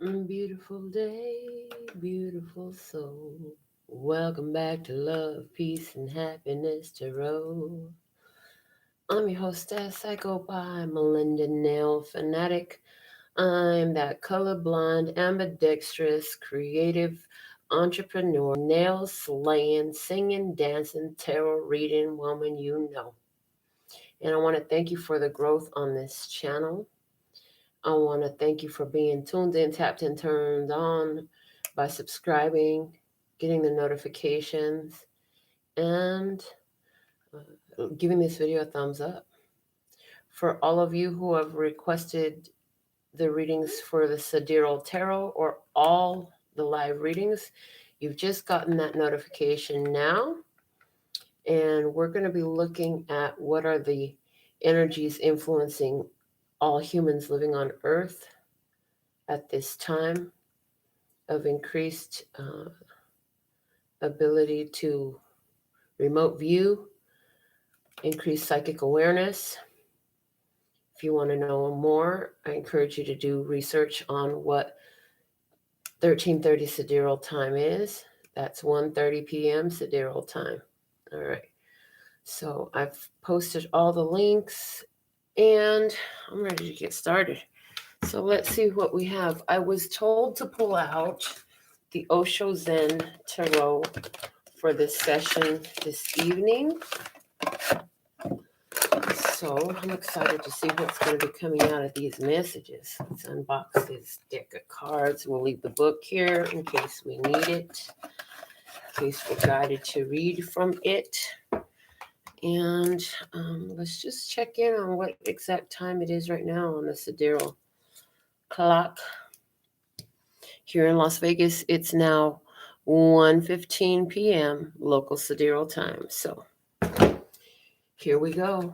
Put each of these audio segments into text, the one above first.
Beautiful day, beautiful soul. Welcome back to Love, Peace, and Happiness Tarot. I'm your hostess, Psycho by Melinda NailFanatic. I'm that colorblind, ambidextrous, creative entrepreneur, nail slaying, singing, dancing, tarot reading woman you know. And I want to thank you for the growth on this channel. I want to thank you for being tuned in, tapped in, turned on by subscribing, getting the notifications, and giving this video a thumbs up. For all of you who have requested the readings for the Sidereal Tarot or all the live readings, you've just gotten that notification now. And we're going to be looking at what are the energies influencing all humans living on Earth at this time of increased ability to remote view, increased psychic awareness. If you want to know more, I encourage you to do research on what 13:30 sidereal time is. That's 1:30 p.m. sidereal time. All right. So I've posted all the links and I'm ready to get started. So let's see what we have. I was told to pull out the Osho Zen Tarot for this session this evening. So I'm excited to see what's going to be coming out of these messages. Let's unbox this deck of cards. We'll leave the book here in case we need it, in case we're guided to read from it. And let's just check in on what exact time it is right now on the sidereal clock. Here in Las Vegas, it's now 1:15 p.m. local sidereal time. So here we go.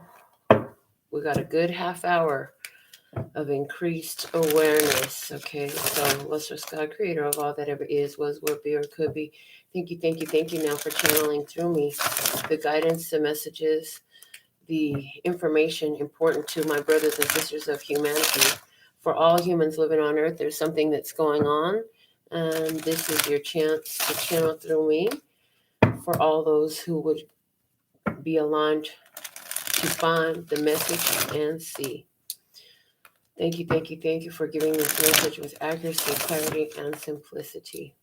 We got a good half hour of increased awareness. Okay, so Lustrous God, creator of all that ever is, was, will be, or could be. Thank you, thank you, thank you now for channeling through me the guidance, the messages, the information important to my brothers and sisters of humanity. For all humans living on Earth, there's something that's going on, and this is your chance to channel through me for all those who would be aligned to find the message and see. Thank you, thank you, thank you for giving this message with accuracy, clarity, and simplicity.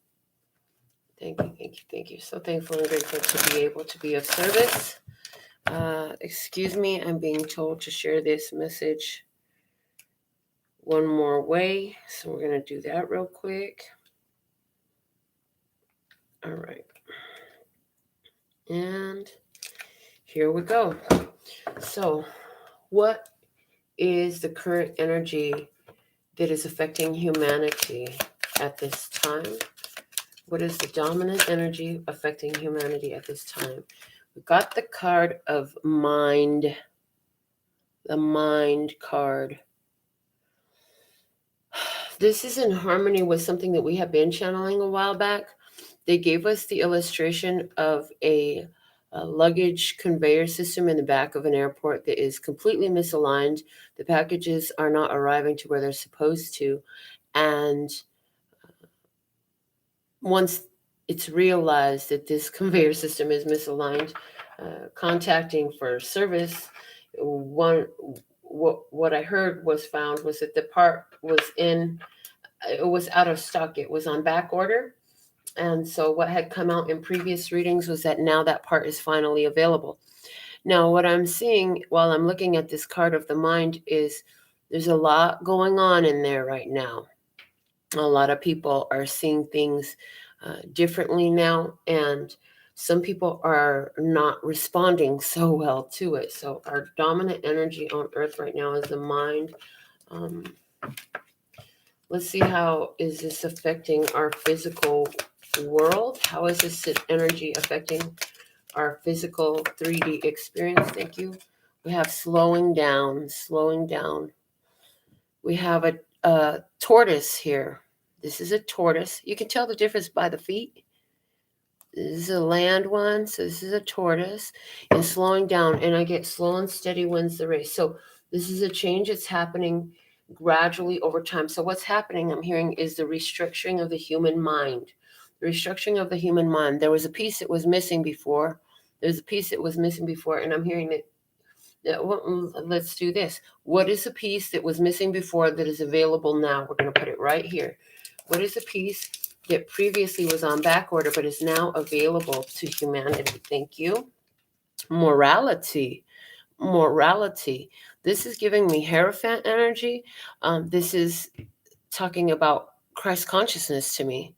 Thank you, thank you, thank you. So thankful and grateful to be able to be of service. Excuse me, I'm being told to share this message one more way. So we're going to do that real quick. All right. And here we go. So, what is the current energy that is affecting humanity at this time? What is the dominant energy affecting humanity at this time? We got the card of mind, the mind card. This is in harmony with something that we have been channeling a while back. They gave us the illustration of a luggage conveyor system in the back of an airport that is completely misaligned. The packages are not arriving to where they're supposed to. And once it's realized that this conveyor system is misaligned, contacting for service, what I heard was found was that the part it was out of stock. It was on back order. And so what had come out in previous readings was that now that part is finally available. Now, what I'm seeing while I'm looking at this card of the mind is there's a lot going on in there right now. A lot of people are seeing things differently now, and some people are not responding so well to it. So our dominant energy on Earth right now is the mind. Let's see how is this affecting our physical world. How is this energy affecting our physical 3D experience? Thank you. We have slowing down, slowing down. We have a tortoise here. This is a tortoise. You can tell the difference by the feet. This is a land one, so this is a tortoise. And slowing down, and I get slow and steady wins the race. So this is a change that's happening gradually over time. So what's happening, I'm hearing, is the restructuring of the human mind. The restructuring of the human mind. There was a piece that was missing before. There's a piece that was missing before, and I'm hearing that well, let's do this. What is the piece that was missing before that is available now? We're going to put it right here. What is the piece that previously was on back order but is now available to humanity? Thank you. Morality. Morality. This is giving me Hierophant energy. This is talking about Christ consciousness to me.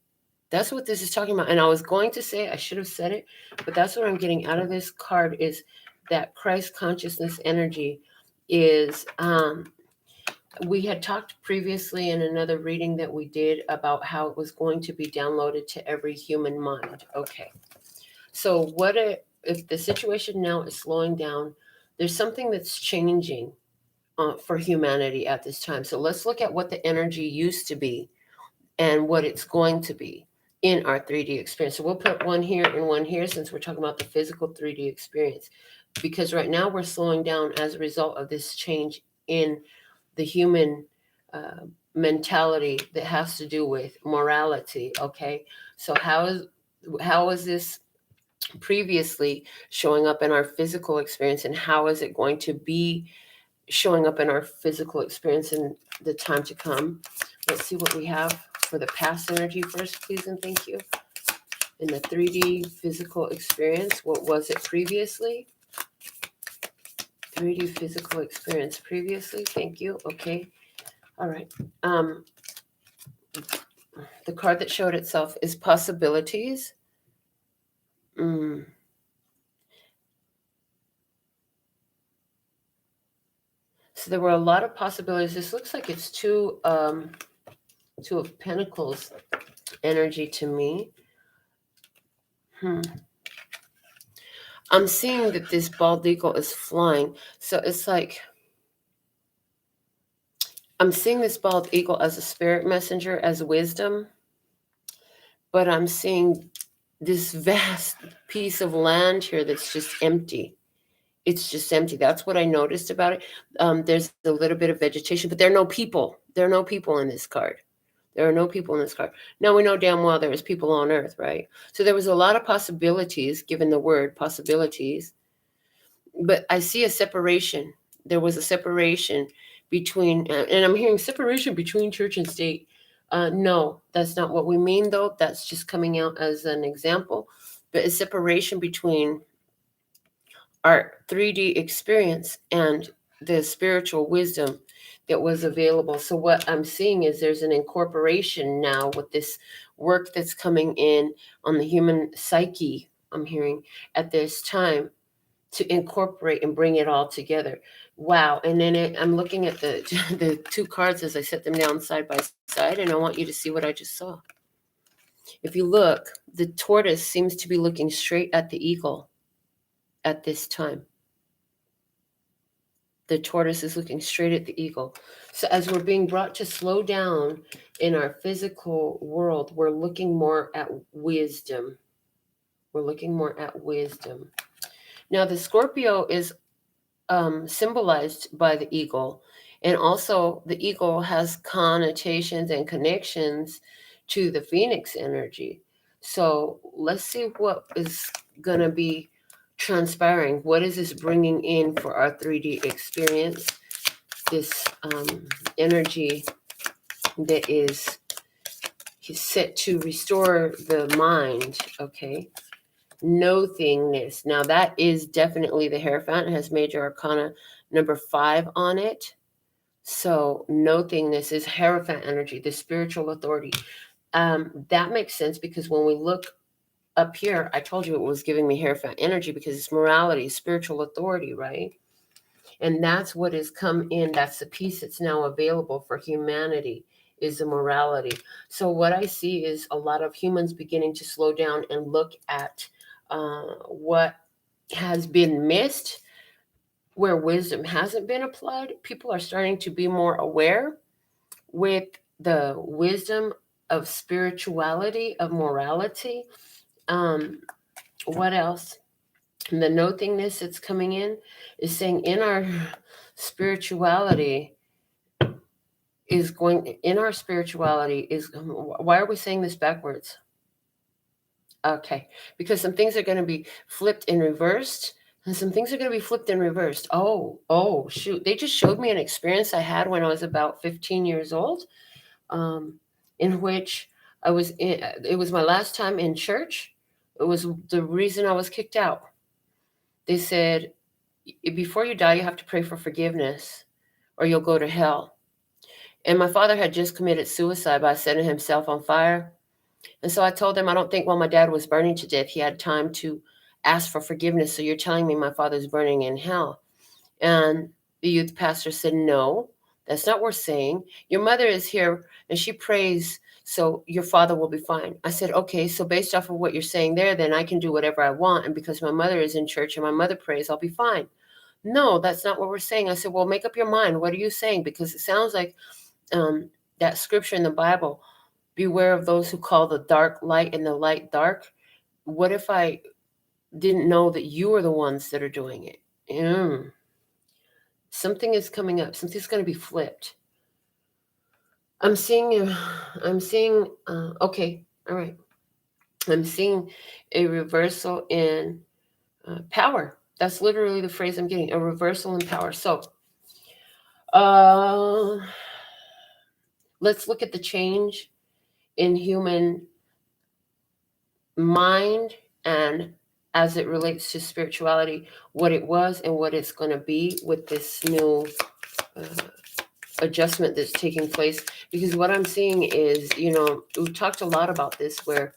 That's what this is talking about. And I was going to say, I should have said it, but that's what I'm getting out of this card is that Christ consciousness energy is, we had talked previously in another reading that we did about how it was going to be downloaded to every human mind. Okay. So what if the situation now is slowing down? There's something that's changing for humanity at this time. So let's look at what the energy used to be and what it's going to be in our 3D experience. So we'll put one here and one here since we're talking about the physical 3D experience. Because right now we're slowing down as a result of this change in the human mentality that has to do with morality. Okay, so how is this previously showing up in our physical experience, and how is it going to be showing up in our physical experience in the time to come? Let's see what we have for the past energy first, please and thank you. In the 3D physical experience, what was it previously? 3D physical experience previously, thank you. Okay, all right. The card that showed itself is possibilities. So there were a lot of possibilities. This looks like it's two of Pentacles energy to me. I'm seeing that this bald eagle is flying. So it's like, I'm seeing this bald eagle as a spirit messenger, as wisdom. But I'm seeing this vast piece of land here that's just empty. It's just empty. That's what I noticed about it. There's a little bit of vegetation, but there are no people. There are no people in this card. There are no people in this card. Now we know damn well there is people on Earth, right? So there was a lot of possibilities, given the word possibilities. But I see a separation. There was a separation between, and I'm hearing separation between church and state. No, that's not what we mean, though. That's just coming out as an example. But a separation between our 3D experience and the spiritual wisdom that was available. So what I'm seeing is there's an incorporation now with this work that's coming in on the human psyche, I'm hearing, at this time, to incorporate and bring it all together. Wow. And then I'm looking at the two cards as I set them down side by side, and I want you to see what I just saw. If you look, the tortoise seems to be looking straight at the eagle at this time. The tortoise is looking straight at the eagle. So as we're being brought to slow down in our physical world, we're looking more at wisdom. We're looking more at wisdom. Now, the Scorpio is symbolized by the eagle. And also the eagle has connotations and connections to the Phoenix energy. So let's see what is going to be transpiring. What is this bringing in for our 3D experience? This energy that is set to restore the mind. Okay. No-thingness. Now that is definitely the Hierophant. It has major arcana number 5 on it. So no-thingness is Hierophant energy, the spiritual authority. That makes sense because when we look up here, I told you it was giving me Hierophant energy because it's morality, spiritual authority, right? And that's what has come in. That's the piece that's now available for humanity, is the morality. So what I see is a lot of humans beginning to slow down and look at what has been missed, where wisdom hasn't been applied. People are starting to be more aware with the wisdom of spirituality, of morality. What else? And the no-thingness that's coming in is saying in our spirituality, is going in our spirituality is, why are we saying this backwards? Okay, because some things are going to be flipped and reversed, and some things are going to be flipped and reversed. Oh, shoot. They just showed me an experience I had when I was about 15 years old, in which it was my last time in church. It was the reason I was kicked out. They said, before you die, you have to pray for forgiveness or you'll go to hell. And my father had just committed suicide by setting himself on fire. And so I told them, I don't think while my dad was burning to death, he had time to ask for forgiveness. So you're telling me my father's burning in hell? And the youth pastor said, no, that's not what we're saying. Your mother is here and she prays, so your father will be fine. I said, okay, so based off of what you're saying there, then I can do whatever I want. And because my mother is in church and my mother prays, I'll be fine. No, that's not what we're saying. I said, well, make up your mind. What are you saying? Because it sounds like that scripture in the Bible, beware of those who call the dark light and the light dark. What if I didn't know that you are the ones that are doing it? Something is coming up. Something's going to be flipped. I'm seeing, okay, all right. I'm seeing a reversal in power. That's literally the phrase I'm getting, a reversal in power. So let's look at the change in human mind and as it relates to spirituality, what it was and what it's going to be with this new adjustment that's taking place. Because what I'm seeing is, we've talked a lot about this, where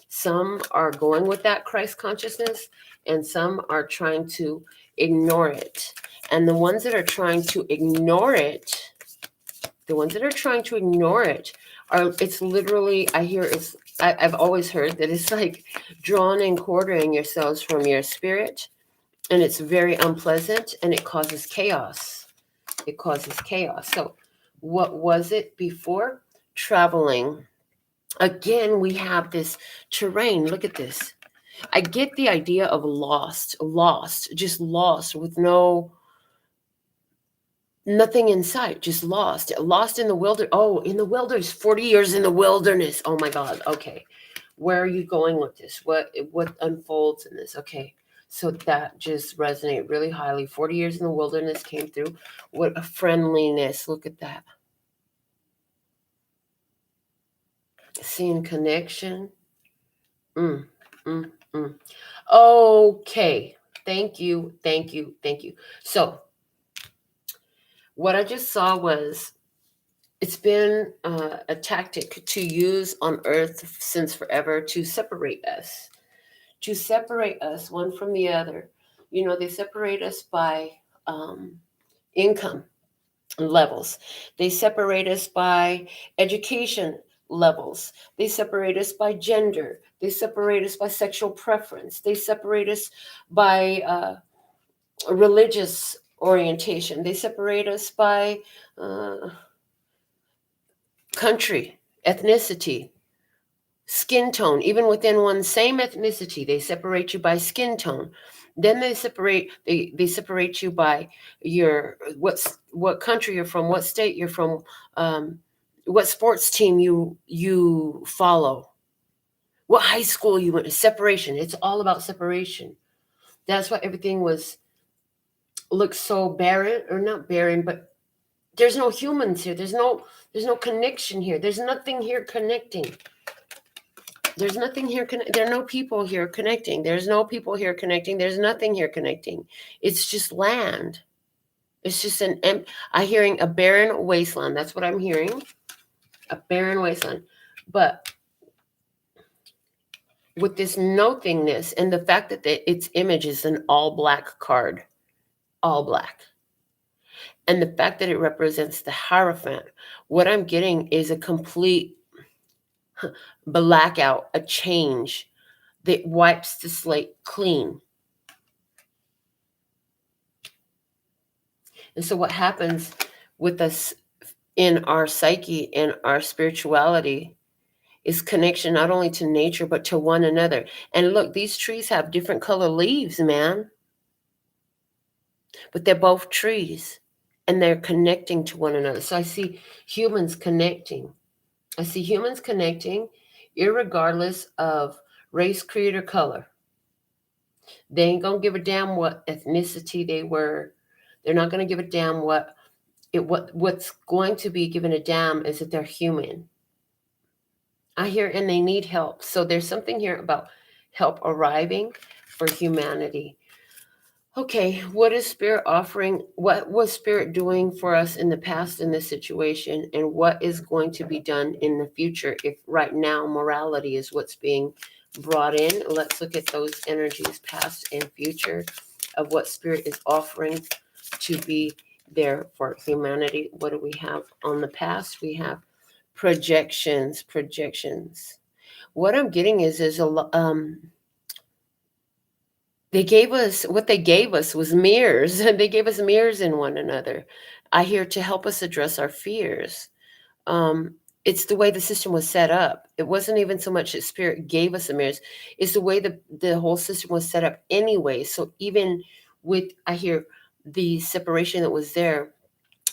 some are going with that Christ consciousness and some are trying to ignore it. And the ones that are trying to ignore it, it's literally, I've always heard that it's like drawing and quartering yourselves from your spirit, and it's very unpleasant and it causes chaos. So what was it before? Traveling. Again, we have this terrain. Look at this. I get the idea of lost with nothing in sight, just lost in the wilderness. Oh, in the wilderness, 40 years in the wilderness. Oh my God. Okay. Where are you going with this? What unfolds in this? Okay. So that just resonated really highly. 40 years in the wilderness came through. What a friendliness. Look at that. Seeing connection. Okay. Thank you. So what I just saw was, it's been a tactic to use on earth since forever to separate us one from the other. They separate us by income levels. They separate us by education levels. They separate us by gender. They separate us by sexual preference. They separate us by religious orientation. They separate us by country, ethnicity, skin tone. Even within one same ethnicity, they separate you by skin tone. Then they separate you by what country you're from, what state you're from, what sports team you follow, what high school you went to. Separation. It's all about separation. That's why everything looks so barren, or not barren, but there's no humans here. There's no connection here. There's nothing here connecting. There's nothing here. There are no people here connecting. There's no people here connecting. There's nothing here connecting. It's just land. It's just I'm hearing a barren wasteland. That's what I'm hearing. A barren wasteland. But with this nothingness and the fact that its image is an all black card, all black. And the fact that it represents the Hierophant, what I'm getting is a complete blackout, a change that wipes the slate clean. And so what happens with us in our psyche, in our spirituality, is connection not only to nature, but to one another. And look, these trees have different color leaves, man. But they're both trees. and they're connecting to one another. So I see humans connecting. I see humans connecting, irregardless of race, creed, or color. They ain't gonna give a damn what ethnicity they were. They're not gonna give a damn what's going to be given a damn is that they're human. I hear, and they need help. So there's something here about help arriving for humanity. Okay, what is Spirit offering? What was Spirit doing for us in the past in this situation? And what is going to be done in the future if right now morality is what's being brought in? Let's look at those energies, past and future, of what Spirit is offering to be there for humanity. What do we have on the past? We have projections. What I'm getting is they gave us, what they gave us was mirrors. They gave us mirrors in one another. I hear to help us address our fears. It's the way the system was set up. It wasn't even so much that Spirit gave us the mirrors. It's the way the whole system was set up anyway. So even with, I hear the separation that was there,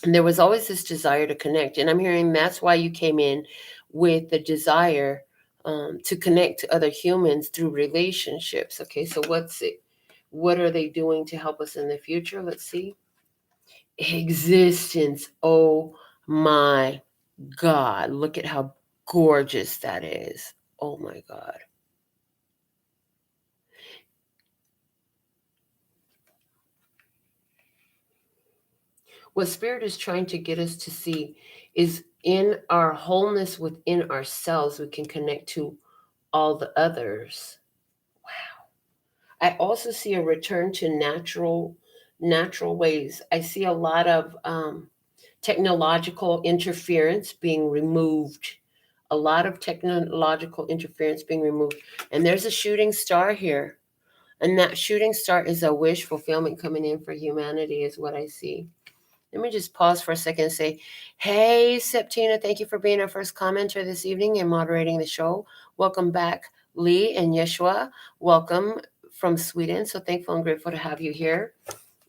and there was always this desire to connect. And I'm hearing that's why you came in with the desire to connect to other humans through relationships. Okay, so what are they doing to help us in the future? Let's see. Existence. Oh my God. Look at how gorgeous that is. Oh my God. What Spirit is trying to get us to see is in our wholeness within ourselves, we can connect to all the others. Wow. I also see a return to natural ways. I see a lot of technological interference being removed. A lot of technological interference being removed. And there's a shooting star here. And that shooting star is a wish fulfillment coming in for humanity, is what I see. Let me just pause for a second and say, hey, Septina, thank you for being our first commenter this evening and moderating the show. Welcome back, Lee and Yeshua. Welcome from Sweden. So thankful and grateful to have you here.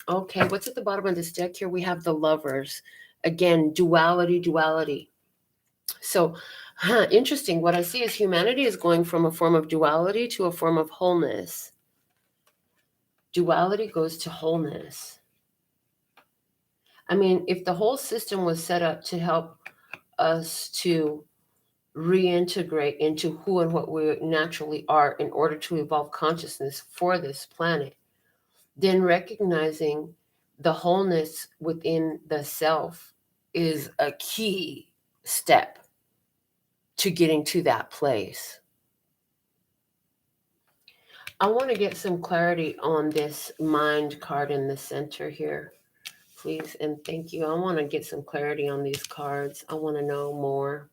Okay, what's at the bottom of this deck here? We have the Lovers. Again, duality. So, interesting. What I see is humanity is going from a form of duality to a form of wholeness. Duality goes to wholeness. I mean, if the whole system was set up to help us to reintegrate into who and what we naturally are in order to evolve consciousness for this planet, then recognizing the wholeness within the self is a key step to getting to that place. I want to get some clarity on this mind card in the center here, please, and thank you. I want to get some clarity on these cards. I want to know more.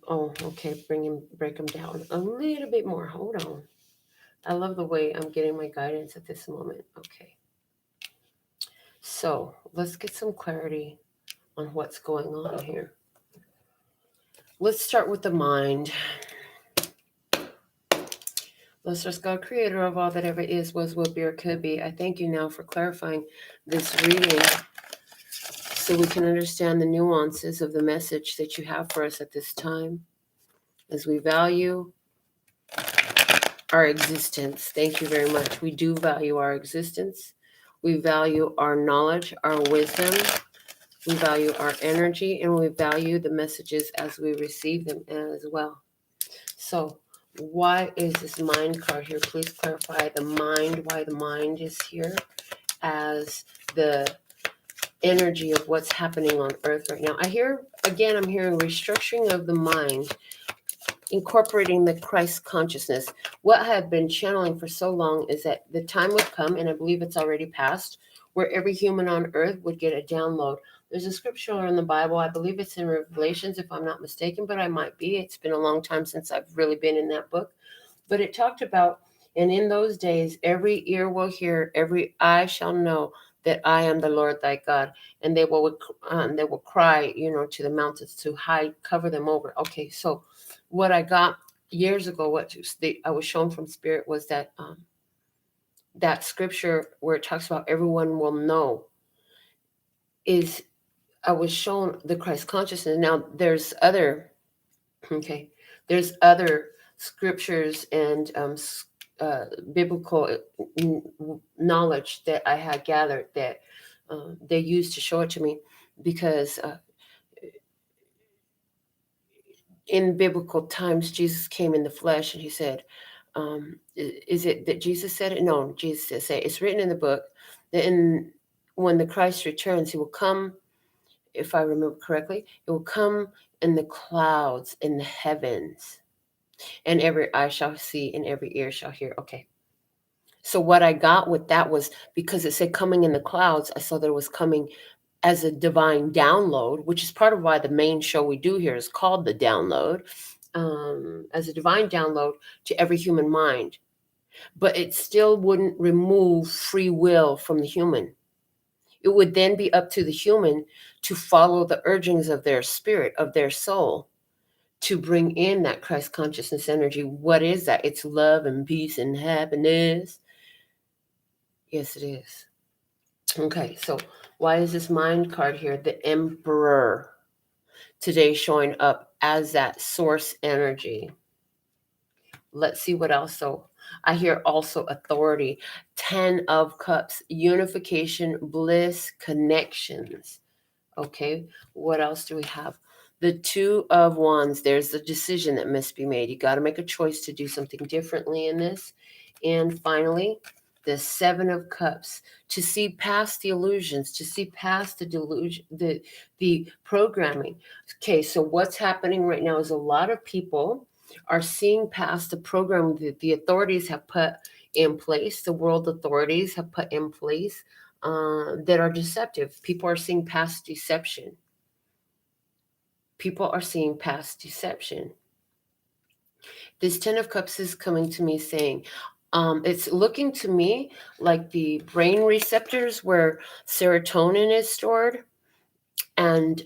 Oh, okay, break them down a little bit more. Hold on. I love the way I'm getting my guidance at this moment. Okay. So let's get some clarity on what's going on here. Let's start with the mind. Let's just God, creator of all that ever is, was, will be, or could be. I thank you now for clarifying this reading so we can understand the nuances of the message that you have for us at this time as we value our existence. Thank you very much. We do value our existence. We value our knowledge, our wisdom. We value our energy, and we value the messages as we receive them as well. So why is this mind card here? Please clarify the mind, why the mind is here as the energy of what's happening on Earth right now. I'm hearing restructuring of the mind, incorporating the Christ consciousness. What I have been channeling for so long is that the time would come, and I believe it's already passed, where every human on Earth would get a download. There's a scripture in the Bible, I believe it's in Revelations, if I'm not mistaken, but I might be. It's been a long time since I've really been in that book. But it talked about, and in those days, every ear will hear, every eye shall know that I am the Lord thy God. And they will cry, to the mountains to hide, cover them over. Okay, so what I got years ago, I was shown from Spirit was that that scripture where it talks about everyone will know, is I was shown the Christ consciousness. Now there's other scriptures and biblical knowledge that I had gathered that they used to show it to me, because in biblical times Jesus came in the flesh, and he said, is it that Jesus said it? No, Jesus did say it. It's written in the book that when the Christ returns, he will come, if I remember correctly, it will come in the clouds in the heavens, and every eye shall see and every ear shall hear. Okay. So what I got with that was, because it said coming in the clouds, I saw that it was coming as a divine download, which is part of why the main show we do here is called The Download, as a divine download to every human mind. But it still wouldn't remove free will from the human. It would then be up to the human to follow the urgings of their spirit, of their soul, to bring in that Christ consciousness energy. What is that? It's love and peace and happiness. Yes, it is. Okay, so why is this mind card here? The Emperor today showing up as that source energy. Let's see what else. So I hear also authority, 10 of Cups, unification, bliss, connections. Okay, what else do we have? The 2 of Wands, there's the decision that must be made. You got to make a choice to do something differently in this. And finally, the 7 of Cups, to see past the illusions, to see past the delusion, the programming. Okay, so what's happening right now is a lot of people are seeing past the program that the authorities have put in place, the world authorities have put in place, that are deceptive. People are seeing past deception. People are seeing past deception. This 10 of Cups is coming to me saying, it's looking to me like the brain receptors where serotonin is stored, and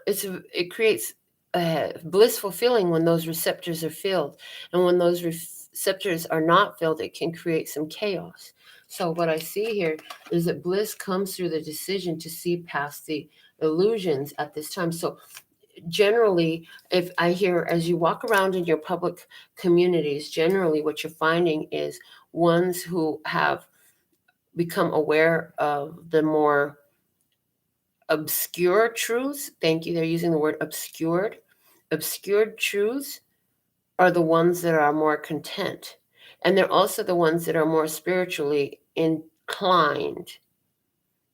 it creates a blissful feeling when those receptors are filled, and when those receptors are not filled, it can create some chaos. So what I see here is that bliss comes through the decision to see past the illusions at this time. So generally, if I hear, as you walk around in your public communities, generally what you're finding is ones who have become aware of the more obscure truths. Thank you. They're using the word obscured. Obscured truths are the ones that are more content. And they're also the ones that are more spiritually inclined.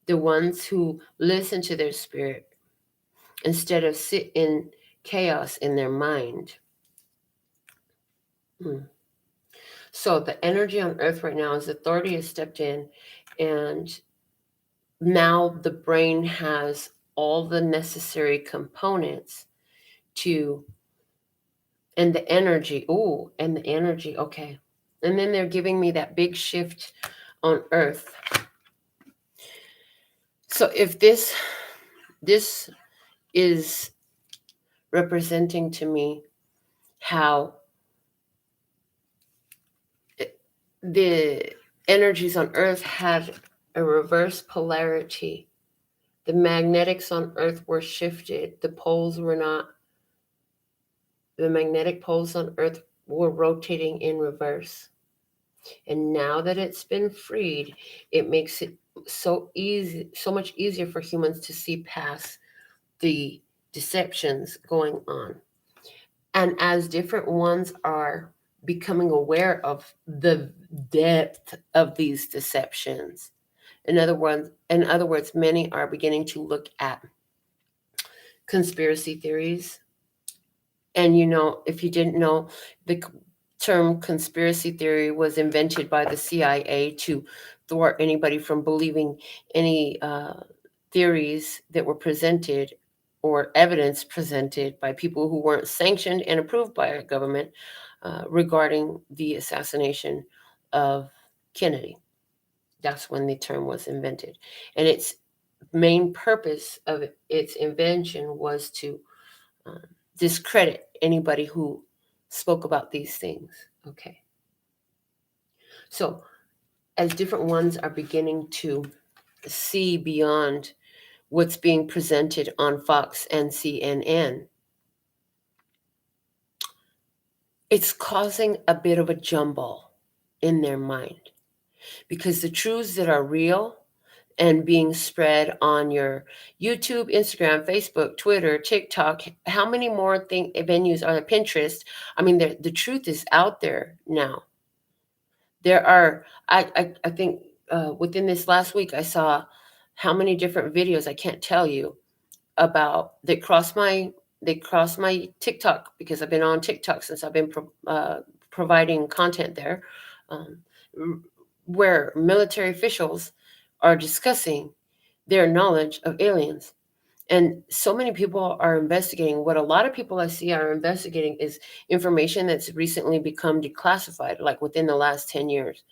The ones who listen to their spirit instead of sit in chaos in their mind. So the energy on earth right now is authority has stepped in, and now the brain has all the necessary components to, and the energy, okay. And then they're giving me that big shift on earth. So if this is representing to me how the energies on earth had a reverse polarity. The magnetics on earth were shifted. The magnetic poles on earth were rotating in reverse. And now that it's been freed, it makes it so much easier for humans to see past the deceptions going on. And as different ones are becoming aware of the depth of these deceptions, in other words, many are beginning to look at conspiracy theories. And if you didn't know, the term conspiracy theory was invented by the CIA to thwart anybody from believing any theories that were presented or evidence presented by people who weren't sanctioned and approved by our government regarding the assassination of Kennedy. That's when the term was invented. And its main purpose of its invention was to discredit anybody who spoke about these things. Okay. So as different ones are beginning to see beyond what's being presented on Fox and CNN, it's causing a bit of a jumble in their mind, because the truths that are real and being spread on your YouTube, Instagram, Facebook, Twitter, TikTok, how many more venues are there? Pinterest. I mean, the truth is out there now. There are, I think within this last week, I saw how many different videos, I can't tell you, about they crossed my TikTok, because I've been on TikTok since I've been providing content there, um, where military officials are discussing their knowledge of aliens. And so many people are investigating. What a lot of people I see are investigating is information that's recently become declassified, like within the last 10 years.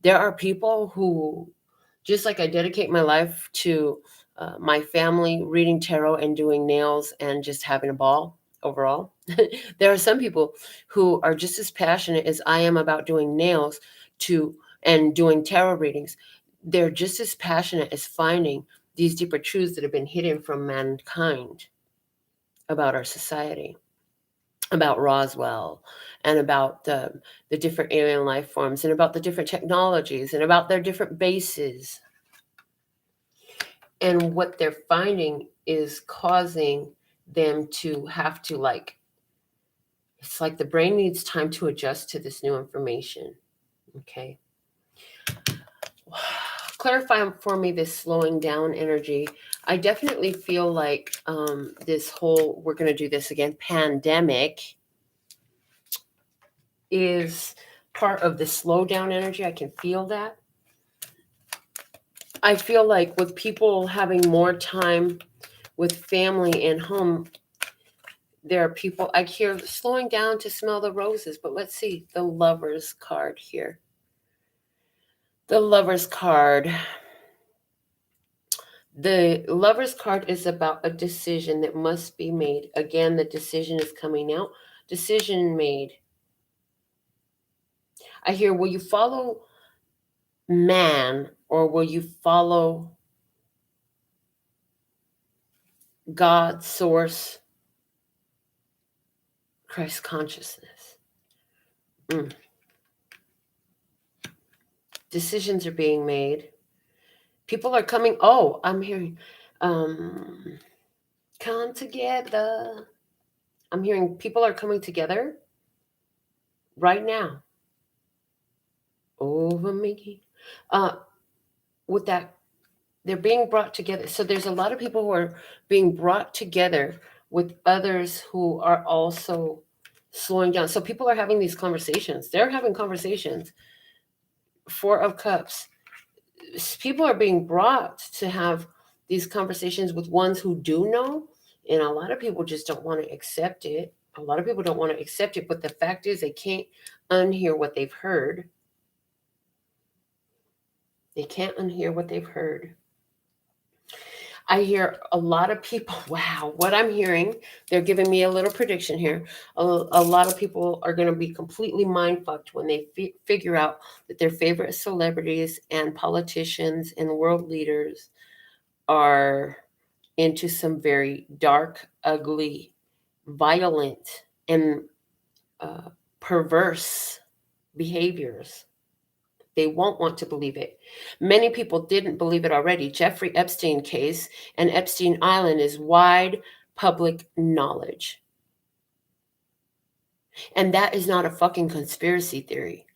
There are people who, just like I dedicate my life to my family, reading tarot and doing nails and just having a ball overall, there are some people who are just as passionate as I am about doing nails and doing tarot readings. They're just as passionate as finding these deeper truths that have been hidden from mankind about our society, about Roswell, and about the different alien life forms, and about the different technologies, and about their different bases. And what they're finding is causing them to have to, like, it's like the brain needs time to adjust to this new information. Okay. Clarify for me this slowing down energy. I definitely feel like this whole, we're going to do this again, pandemic is part of the slowdown energy. I can feel that. I feel like with people having more time with family and home, there are people, I hear slowing down to smell the roses. But let's see the Lover's card here. The Lover's card. The Lover's card is about a decision that must be made. Again, the decision is coming out. Decision made. I hear, will you follow man, or will you follow God, source, Christ consciousness? Decisions are being made. People are coming. Oh, I'm hearing come together. I'm hearing people are coming together right now over me. With that, they're being brought together. So there's a lot of people who are being brought together with others who are also slowing down. So people are having these conversations. They're having conversations. Four of Cups. People are being brought to have these conversations with ones who do know. And a lot of people just don't want to accept it. A lot of people don't want to accept it. But the fact is, they can't unhear what they've heard. They can't unhear what they've heard. I hear a lot of people, wow, what I'm hearing, they're giving me a little prediction here. A lot of people are going to be completely mind fucked when they figure out that their favorite celebrities and politicians and world leaders are into some very dark, ugly, violent, and perverse behaviors. They won't want to believe it. Many people didn't believe it already. Jeffrey Epstein case and Epstein Island is wide public knowledge. And that is not a fucking conspiracy theory.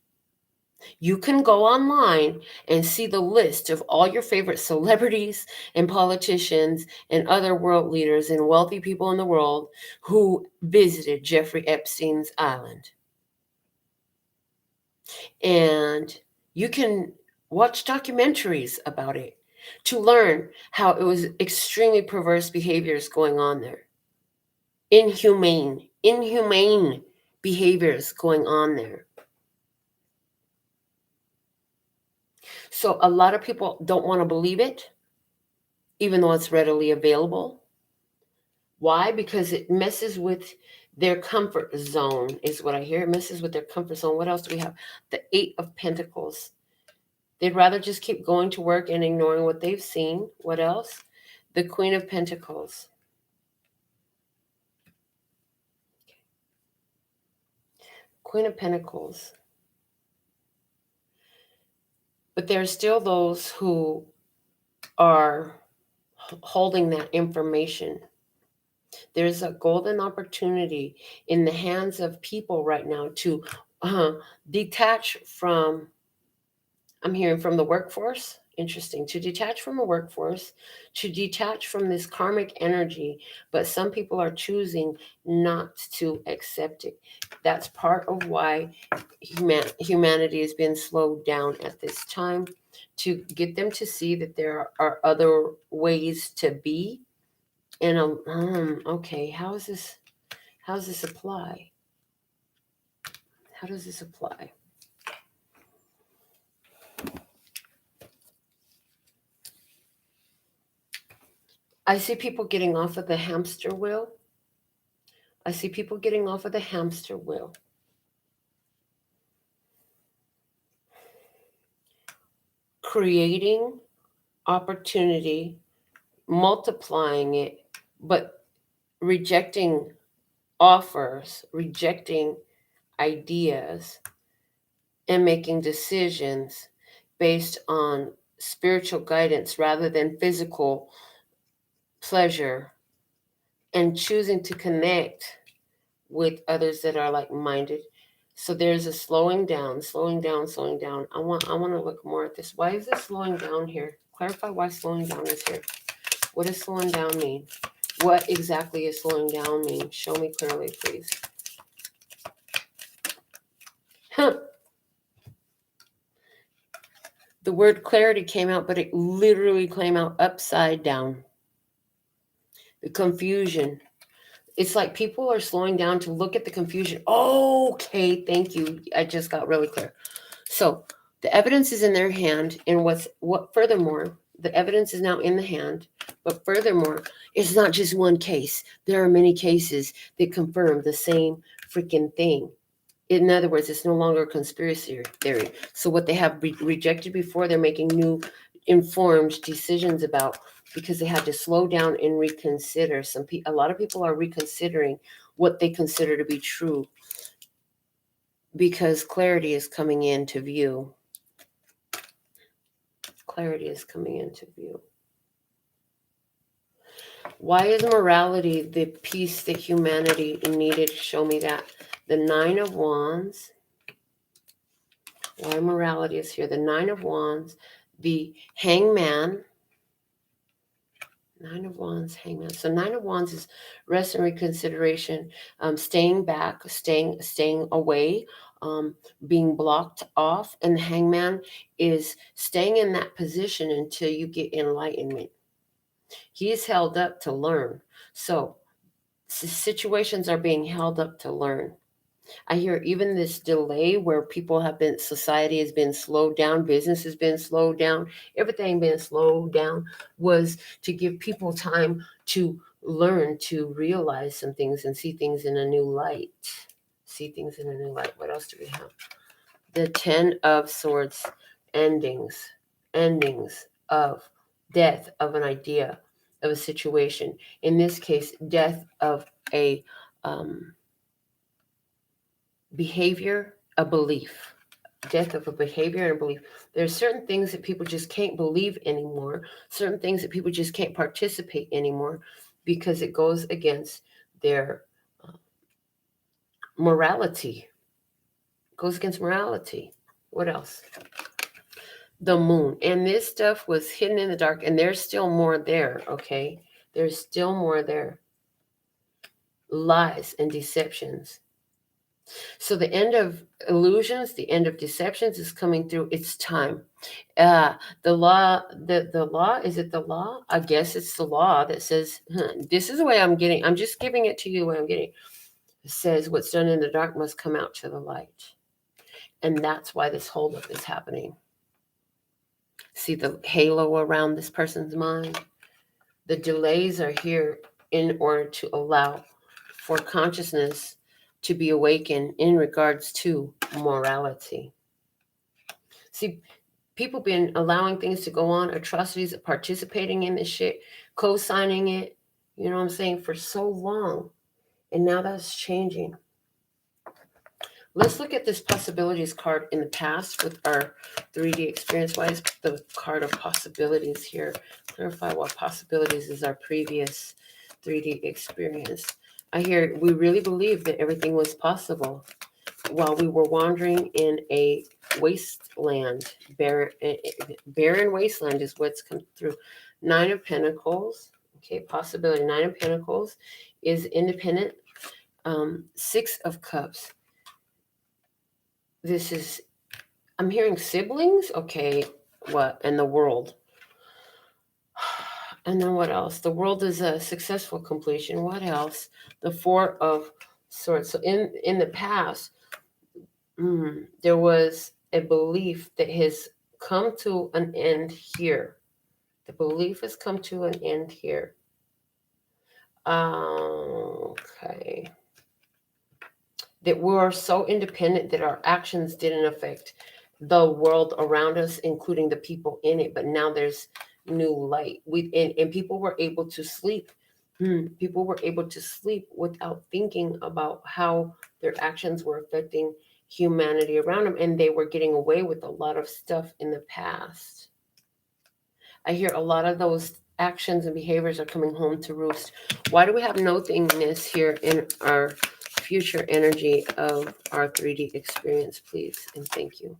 You can go online and see the list of all your favorite celebrities and politicians and other world leaders and wealthy people in the world who visited Jeffrey Epstein's island. And you can watch documentaries about it to learn how it was extremely perverse behaviors going on there. Inhumane behaviors going on there. So a lot of people don't want to believe it, even though it's readily available. Why? Because it messes with their comfort zone, is what I hear. It messes with their comfort zone. What else do we have? The 8 of Pentacles. They'd rather just keep going to work and ignoring what they've seen. What else? The Queen of Pentacles. Queen of Pentacles. But there are still those who are holding that information. There's a golden opportunity in the hands of people right now to detach from, I'm hearing from the workforce. Interesting. To detach from the workforce, to detach from this karmic energy, but some people are choosing not to accept it. That's part of why humanity has been slowed down at this time, to get them to see that there are other ways to be. And okay, how does this apply? How does this apply? I see people getting off of the hamster wheel. I see people getting off of the hamster wheel. Creating opportunity, multiplying it, but rejecting offers, rejecting ideas, and making decisions based on spiritual guidance rather than physical pleasure, and choosing to connect with others that are like-minded. So there's a slowing down, slowing down, slowing down. I want to look more at this. Why is this slowing down here? Clarify why slowing down is here. What does slowing down mean? What exactly is slowing down mean? Show me clearly, please. The word clarity came out, but it literally came out upside down. The confusion. It's like people are slowing down to look at the confusion. Okay, thank you. I just got really clear. So the evidence is in their hand, and what furthermore, the evidence is now in the hand, but furthermore, it's not just one case. There are many cases that confirm the same freaking thing. In other words, it's no longer a conspiracy theory. So what they have rejected before, they're making new informed decisions about, because they had to slow down and reconsider. A lot of people are reconsidering what they consider to be true, because clarity is coming into view. Clarity is coming into view. Why is morality the piece that humanity needed? Show me that. The Nine of Wands. Why morality is here. The Nine of Wands. The Hangman. Nine of Wands, Hangman. So Nine of Wands is rest and reconsideration, staying back, staying away, being blocked off. And the Hangman is staying in that position until you get enlightenment. He's held up to learn. So situations are being held up to learn. I hear even this delay where society has been slowed down, business has been slowed down, everything been slowed down, was to give people time to learn, to realize some things and see things in a new light. See things in a new light. What else do we have? The Ten of Swords, endings of death of an idea, of a situation. In this case, death of a behavior, a belief. Death of a behavior and a belief. There's certain things that people just can't believe anymore, certain things that people just can't participate anymore, because it goes against their morality. It goes against morality. What else? The Moon. And this stuff was hidden in the dark, and there's still more there, okay? There's still more there. Lies and deceptions. So the end of illusions, the end of deceptions is coming through. It's time. The law, the law, is it the law? I guess it's the law that says, this is the way I'm getting, I'm just giving it to you the way I'm getting. It says what's done in the dark must come out to the light. And that's why this holdup is happening. See the halo around this person's mind? The delays are here in order to allow for consciousness to be awakened in regards to morality. See, People been allowing things to go on, atrocities, participating in this shit, co-signing it, you know what I'm saying, for so long. And now that's changing. Let's look at this possibilities card in the past with our 3D experience. Why is the card of possibilities here? Clarify what possibilities is our previous 3D experience. I hear we really believe that everything was possible while we were wandering in a wasteland. Barren wasteland is what's come through. 9 of Pentacles. Okay, possibility. 9 of Pentacles is independent. 6 of Cups. This is, I'm hearing siblings. Okay, what? And the world. And then what else? The world is a successful completion. What else? The 4 of Swords. So in the past, there was a belief that has come to an end here. The belief has come to an end here. Okay. That we are so independent that our actions didn't affect the world around us, including the people in it. But now there's new light. And people were able to sleep. People were able to sleep without thinking about how their actions were affecting humanity around them. And they were getting away with a lot of stuff in the past. I hear a lot of those actions and behaviors are coming home to roost. Why do we have nothingness here in our future energy of our 3D experience, please? And thank you.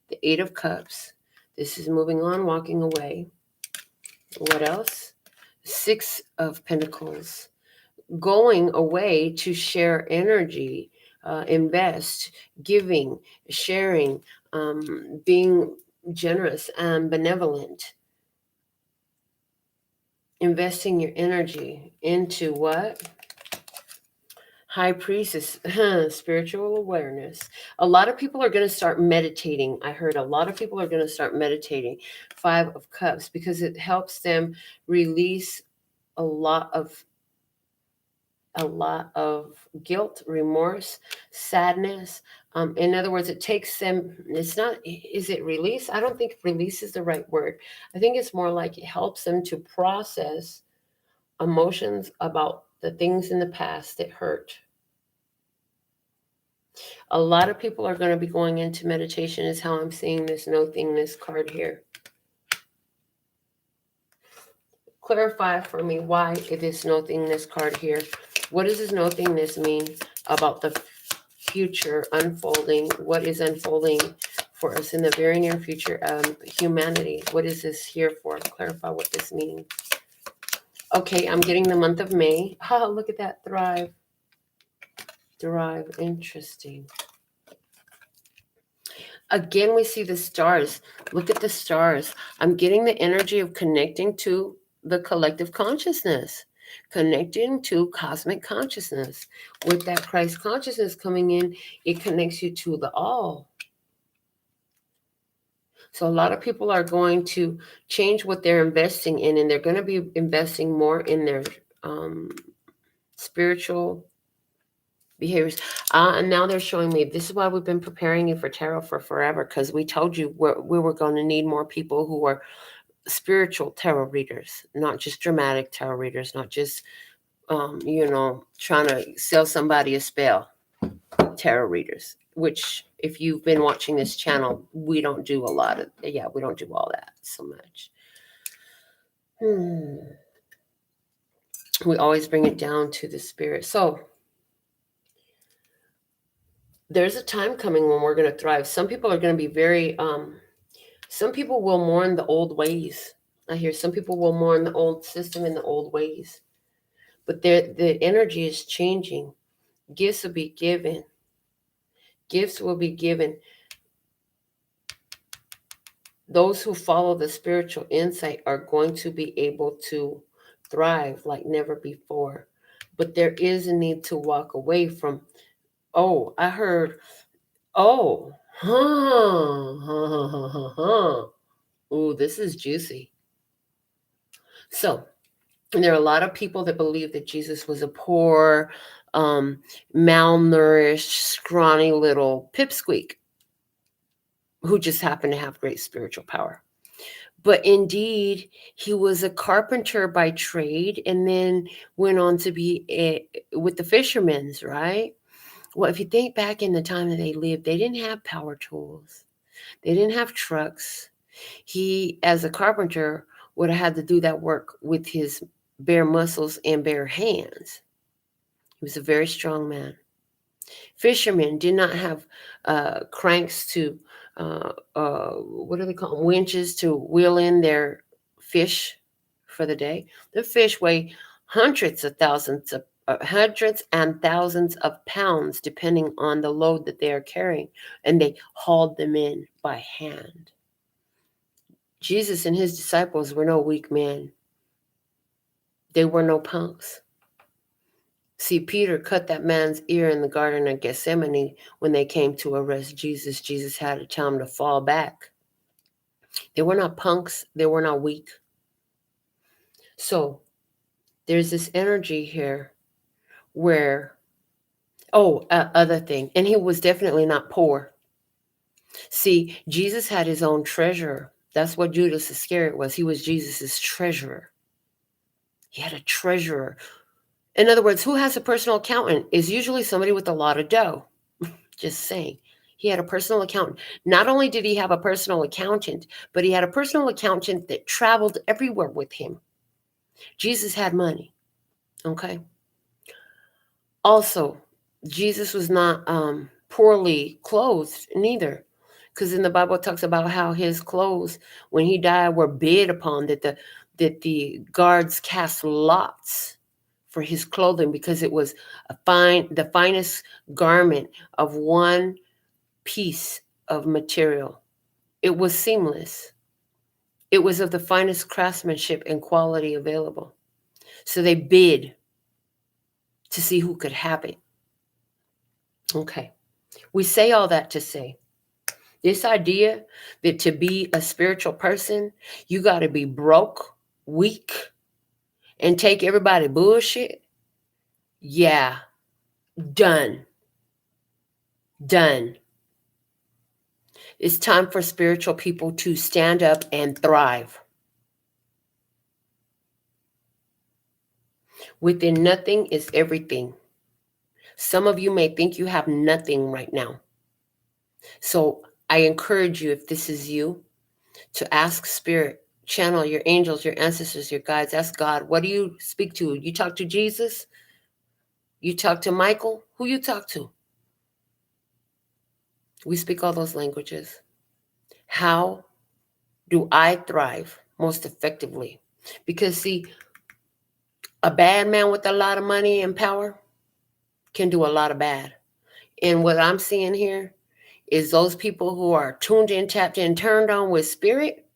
The 8 of Cups. This is moving on, walking away. What else? 6 of Pentacles. Going away to share energy, invest, giving, sharing, being generous and benevolent. Investing your energy into what? High Priestess, spiritual awareness. A lot of people are going to start meditating. I heard a lot of people are going to start meditating. 5 of Cups, because it helps them release a lot of guilt, remorse, sadness. In other words, it takes them, it's not, is it release? I don't think release is the right word. I think it's more like it helps them to process emotions about the things in the past that hurt. A lot of people are going to be going into meditation is how I'm seeing this nothingness card here. Clarify for me why this nothingness card here. What does this nothingness mean about the future unfolding? What is unfolding for us in the very near future? Humanity. What is this here for? Clarify what this means. Okay, I'm getting the month of May. Oh, look at that. Thrive. Thrive. Interesting. Again, we see the stars. Look at the stars. I'm getting the energy of connecting to the collective consciousness, connecting to cosmic consciousness. With that Christ consciousness coming in, it connects you to the all. So a lot of people are going to change what they're investing in, and they're going to be investing more in their spiritual behaviors. And now they're showing me, this is why we've been preparing you for tarot for forever, because we told you we were going to need more people who are spiritual tarot readers, not just dramatic tarot readers, not just, trying to sell somebody a spell tarot readers, which if you've been watching this channel, we don't do a lot of, we don't do all that so much. We always bring it down to the spirit. So there's a time coming when we're going to thrive. Some people are going to be very, some people will mourn the old ways. I hear some people will mourn the old system and the old ways. But the energy is changing. Gifts will be given. Gifts will be given. Those who follow the spiritual insight are going to be able to thrive like never before. But there is a need to walk away from, I heard, ooh, this is juicy. So there are a lot of people that believe that Jesus was a poor, malnourished, scrawny little pipsqueak. who just happened to have great spiritual power. But indeed, he was a carpenter by trade and then went on to be with the fishermen's, right? Well, if you think back in the time that they lived, they didn't have power tools. They didn't have trucks. He, as a carpenter, would have had to do that work with his bare muscles and bare hands. He was a very strong man. Fishermen did not have cranks to, what do they call them? Winches to wheel in their fish for the day. The fish weigh hundreds and thousands of pounds, depending on the load that they are carrying, and they hauled them in by hand. Jesus and his disciples were no weak men. They were no punks. See, Peter cut that man's ear in the Garden of Gethsemane when they came to arrest Jesus. Jesus had to tell him to fall back. They were not punks. They were not weak. So there's this energy here where, other thing, and he was definitely not poor. See, Jesus had his own treasurer. That's what Judas Iscariot was. He was Jesus's treasurer. He had a treasurer. In other words, who has a personal accountant is usually somebody with a lot of dough. Just saying. He had a personal accountant. Not only did he have a personal accountant, but he had a personal accountant that traveled everywhere with him. Jesus had money. Okay. Also, Jesus was not poorly clothed neither. Because in the Bible, it talks about how his clothes, when he died, were bid upon, that the guards cast lots for his clothing because it was the finest garment of one piece of material. It was seamless. It was of the finest craftsmanship and quality available. So they bid to see who could have it. Okay. We say all that to say, this idea that to be a spiritual person, you got to be broke, weak, and take everybody bullshit. Yeah. Done. It's time for spiritual people to stand up and thrive. Within nothing is everything. Some of you may think you have nothing right now. So I encourage you, if this is you, to ask Spirit, channel your angels, your ancestors, your guides. Ask God, what do you speak to? You talk to Jesus? You talk to Michael? Who you talk to? We speak all those languages. How do I thrive most effectively? Because see, a bad man with a lot of money and power can do a lot of bad. And what I'm seeing here is those people who are tuned in, tapped in, turned on with spirit,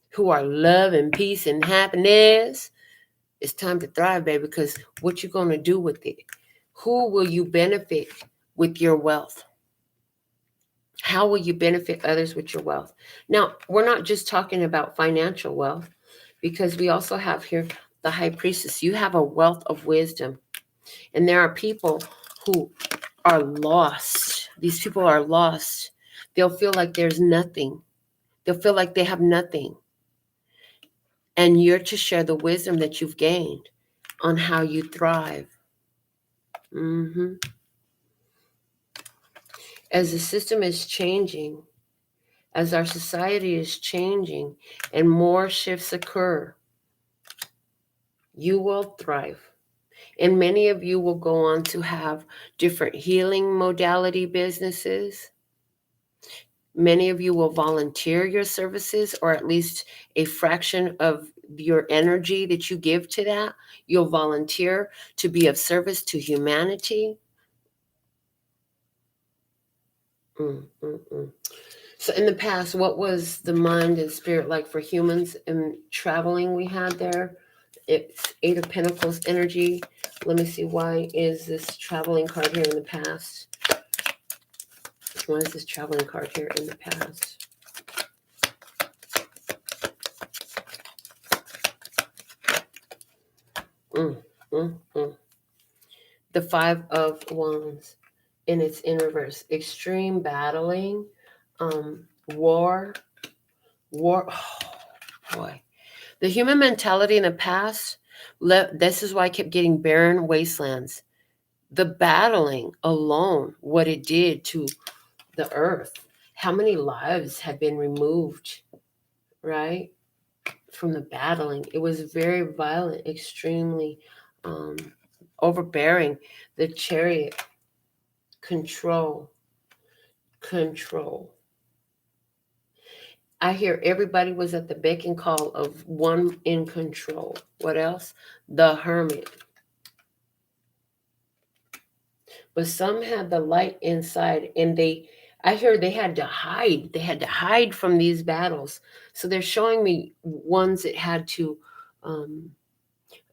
who are love and peace and happiness. It's time to thrive, baby, because what you going to do with it? Who will you benefit with your wealth? How will you benefit others with your wealth? Now, we're not just talking about financial wealth, because we also have here the High Priestess. You have a wealth of wisdom. And there are people who are lost. These people are lost. They'll feel like there's nothing. They'll feel like they have nothing. And you're to share the wisdom that you've gained on how you thrive. As the system is changing, as our society is changing and more shifts occur, you will thrive. And many of you will go on to have different healing modality businesses. Many of you will volunteer your services, or at least a fraction of your energy that you give to that. You'll volunteer to be of service to humanity. So in the past, what was the mind and spirit like for humans and traveling we had there? It's Eight of Pentacles energy. Let me see, why is this traveling card here in the past? Why is this traveling card here in the past? The Five of Wands, and it's in reverse. Extreme battling war. Oh, boy. The human mentality in the past, this is why I kept getting barren wastelands. The battling alone, what it did to the earth. How many lives have been removed, right, from the battling? It was very violent, extremely overbearing. The Chariot, control. I hear everybody was at the beck and call of one in control. What else? The Hermit. But some had the light inside, and I hear they had to hide. They had to hide from these battles. So they're showing me ones that had to,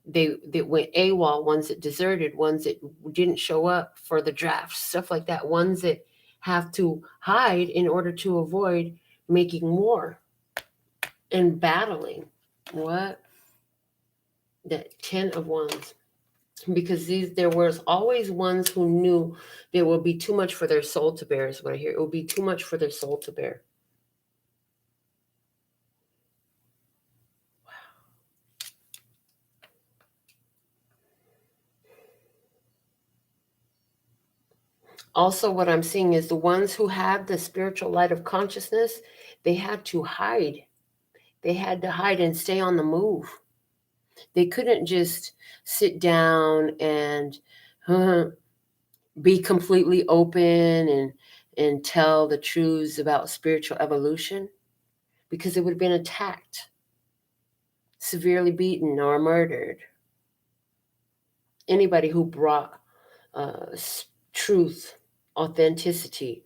they went AWOL, ones that deserted, ones that didn't show up for the draft, stuff like that. Ones that have to hide in order to avoid making war and battling. What? That 10 of Wands. Because there was always ones who knew there will be too much for their soul to bear, is what I hear. It will be too much for their soul to bear. Wow. Also, what I'm seeing is the ones who have the spiritual light of consciousness, they had to hide. They had to hide and stay on the move. They couldn't just sit down and be completely open and tell the truths about spiritual evolution, because they would have been attacked, severely beaten, or murdered. Anybody who brought truth, authenticity,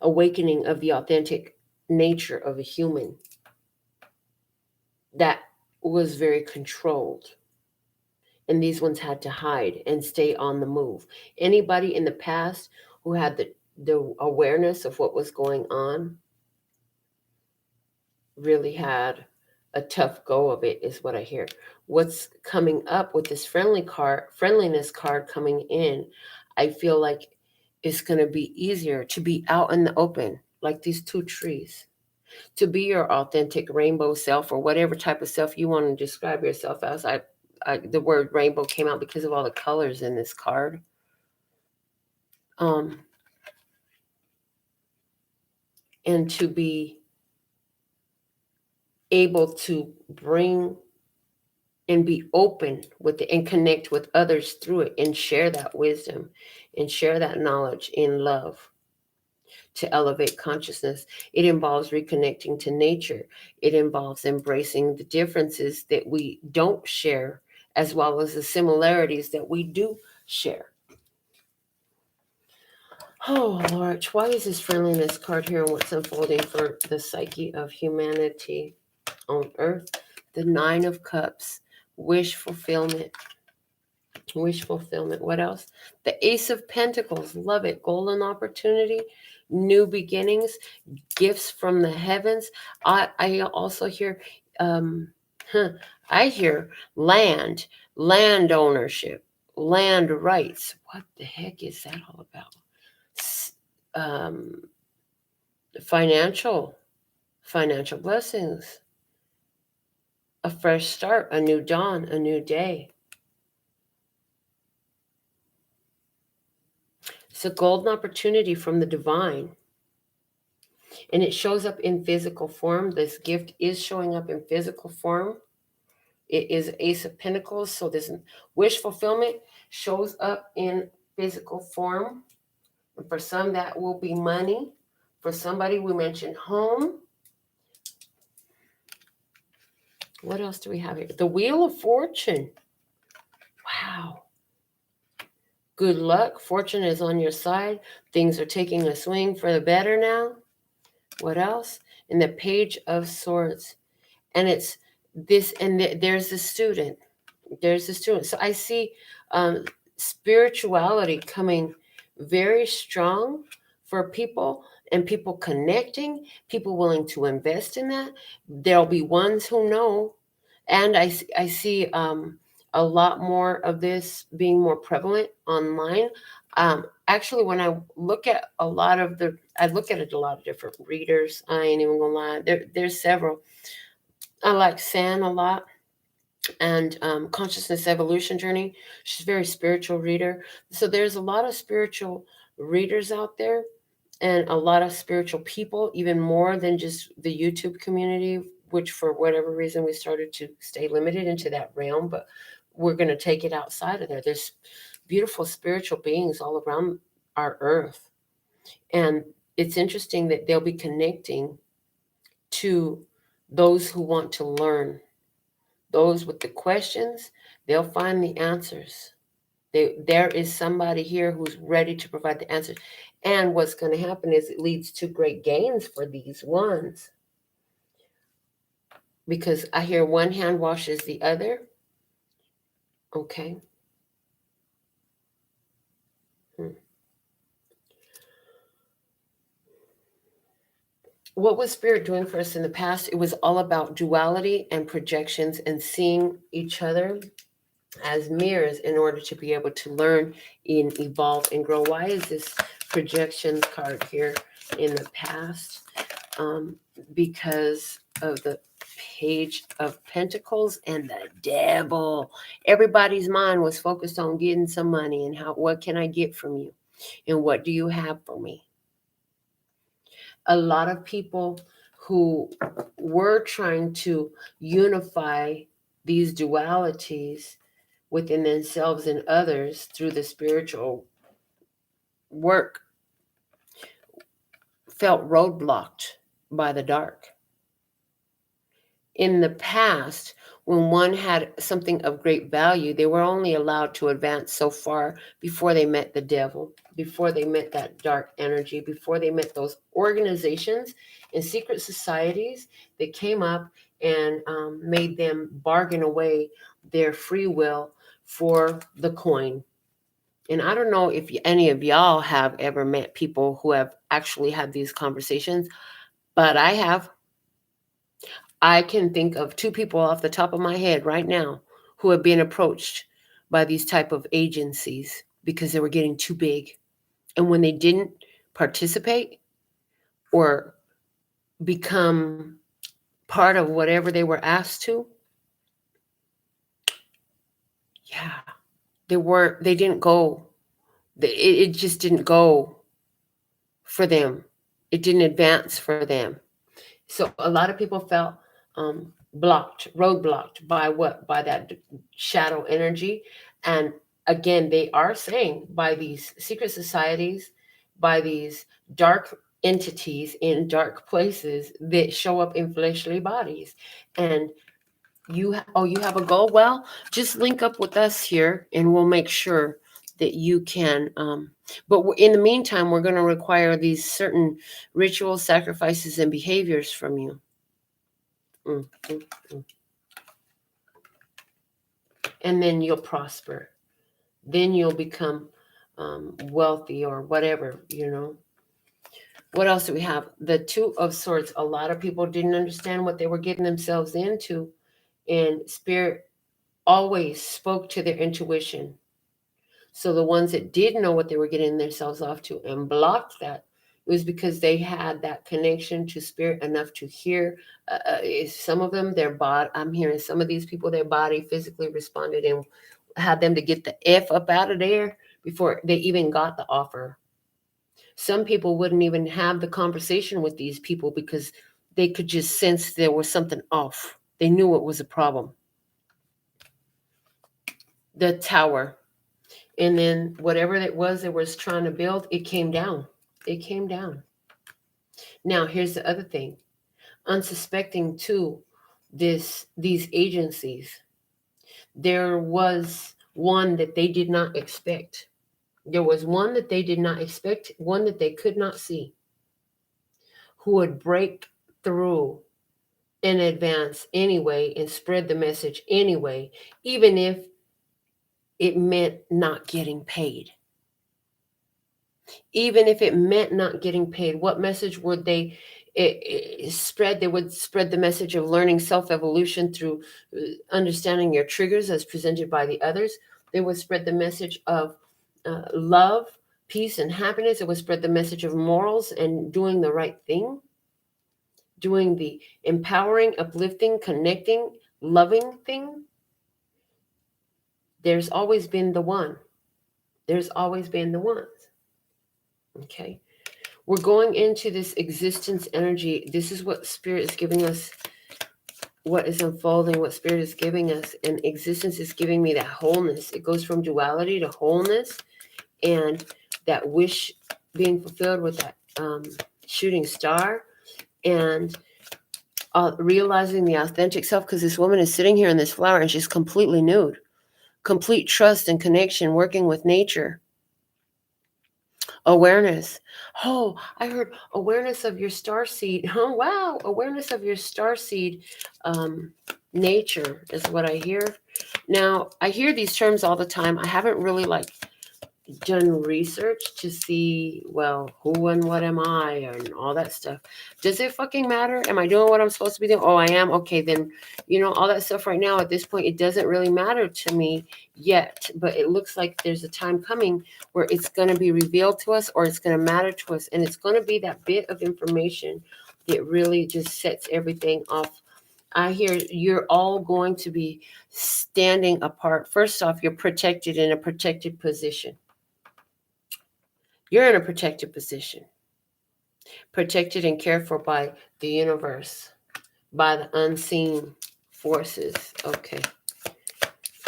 awakening of the authentic nature of a human, that was very controlled. And these ones had to hide and stay on the move. Anybody in the past who had the awareness of what was going on really had a tough go of it, is what I hear. What's coming up with this friendliness card coming in, I feel like it's going to be easier to be out in the open, like these two trees, to be your authentic rainbow self, or whatever type of self you want to describe yourself as. The word rainbow came out because of all the colors in this card. And to be able to bring and be open with it and connect with others through it, and share that wisdom and share that knowledge in love to elevate consciousness. It involves reconnecting to nature. It involves embracing the differences that we don't share, as well as the similarities that we do share. Oh, Lord, why is this friendliness card here and what's unfolding for the psyche of humanity on Earth? The 9 of Cups, wish fulfillment. Wish fulfillment. What else? The Ace of Pentacles, love it. Golden opportunity, new beginnings, gifts from the heavens. I also hear, I hear land ownership, land rights. What the heck is that all about? Financial blessings, a fresh start, a new dawn, a new day. It's a golden opportunity from the divine. And it shows up in physical form. This gift is showing up in physical form. It is Ace of Pentacles. So this wish fulfillment shows up in physical form. And for some, that will be money. For somebody, we mentioned home. What else do we have here? The Wheel of Fortune. Wow. Good luck. Fortune is on your side. Things are taking a swing for the better now. What else? And the Page of Swords. And it's this, and there's the student. There's the student. So I see spirituality coming very strong for people, and people connecting, people willing to invest in that. There'll be ones who know. And I see a lot more of this being more prevalent online. Actually, when I look at a lot of I look at a lot of different readers. I ain't even gonna lie. There's several. I like San a lot, and Consciousness Evolution Journey. She's a very spiritual reader. So there's a lot of spiritual readers out there, and a lot of spiritual people, even more than just the YouTube community, which for whatever reason we started to stay limited into that realm, but we're going to take it outside of there. There's beautiful spiritual beings all around our earth. And it's interesting that they'll be connecting to those who want to learn. Those with the questions, they'll find the answers. There is somebody here who's ready to provide the answers. And what's going to happen is it leads to great gains for these ones. Because I hear one hand washes the other. Okay. What was Spirit doing for us in the past? It was all about duality and projections and seeing each other as mirrors in order to be able to learn and evolve and grow. Why is this projections card here in the past? Because of the Page of Pentacles and the Devil. Everybody's mind was focused on getting some money and what can I get from you? And what do you have for me? A lot of people who were trying to unify these dualities within themselves and others through the spiritual work felt roadblocked by the dark. In the past, when one had something of great value, they were only allowed to advance so far before they met the devil, before they met that dark energy, before they met those organizations and secret societies that came up and made them bargain away their free will for the coin. And I don't know if any of y'all have ever met people who have actually had these conversations, but I have. I can think of 2 people off the top of my head right now who have been approached by these type of agencies because they were getting too big. And when they didn't participate or become part of whatever they were asked to, they didn't go. It just didn't go for them. It didn't advance for them. So a lot of people felt roadblocked by what? By that shadow energy. And again, they are saying by these secret societies, by these dark entities in dark places that show up in fleshly bodies. And you have a goal? Well, just link up with us here and we'll make sure that you can. But in the meantime, we're going to require these certain rituals, sacrifices, and behaviors from you. And then you'll prosper. Then you'll become wealthy or whatever, What else do we have? The 2 of Swords. A lot of people didn't understand what they were getting themselves into. And Spirit always spoke to their intuition. So the ones that did know what they were getting themselves off to and blocked that, it was because they had that connection to Spirit enough to hear. Some of them, I'm hearing some of these people, their body physically responded and had them to get the F up out of there before they even got the offer. Some people wouldn't even have the conversation with these people because they could just sense there was something off. They knew it was a problem. The Tower. And then whatever it was trying to build, it came down. It came down. Now, here's the other thing. Unsuspecting too, these agencies, there was one that they did not expect. There was one that they did not expect, one that they could not see, who would break through in advance anyway and spread the message anyway, even if it meant not getting paid. Even if it meant not getting paid, what message would they spread? They would spread the message of learning self-evolution through understanding your triggers as presented by the others. They would spread the message of love peace and happiness. It would spread the message of morals and doing the right thing, doing the empowering, uplifting, connecting, loving thing. There's always been the one. There's always been the ones. Okay. We're going into this existence energy. This is what Spirit is giving us, what is unfolding, what Spirit is giving us. And existence is giving me that wholeness. It goes from duality to wholeness, and that wish being fulfilled with that shooting star, and realizing the authentic self, because this woman is sitting here in this flower and she's completely nude. Complete trust and connection, working with nature. Awareness. Oh, I heard awareness of your star seed. Oh, wow. Awareness of your star seed. Nature is what I hear. Now, I hear these terms all the time. I haven't really done research to see, well, who and what am I and all that stuff. Does it fucking matter? Am I doing what I'm supposed to be doing? Oh, I am? Okay, then, all that stuff right now at this point, it doesn't really matter to me yet, but it looks like there's a time coming where it's going to be revealed to us, or it's going to matter to us, and it's going to be that bit of information that really just sets everything off. I hear you're all going to be standing apart. First off, you're protected in a protected position. You're in a protected position, protected and cared for by the universe, by the unseen forces, okay,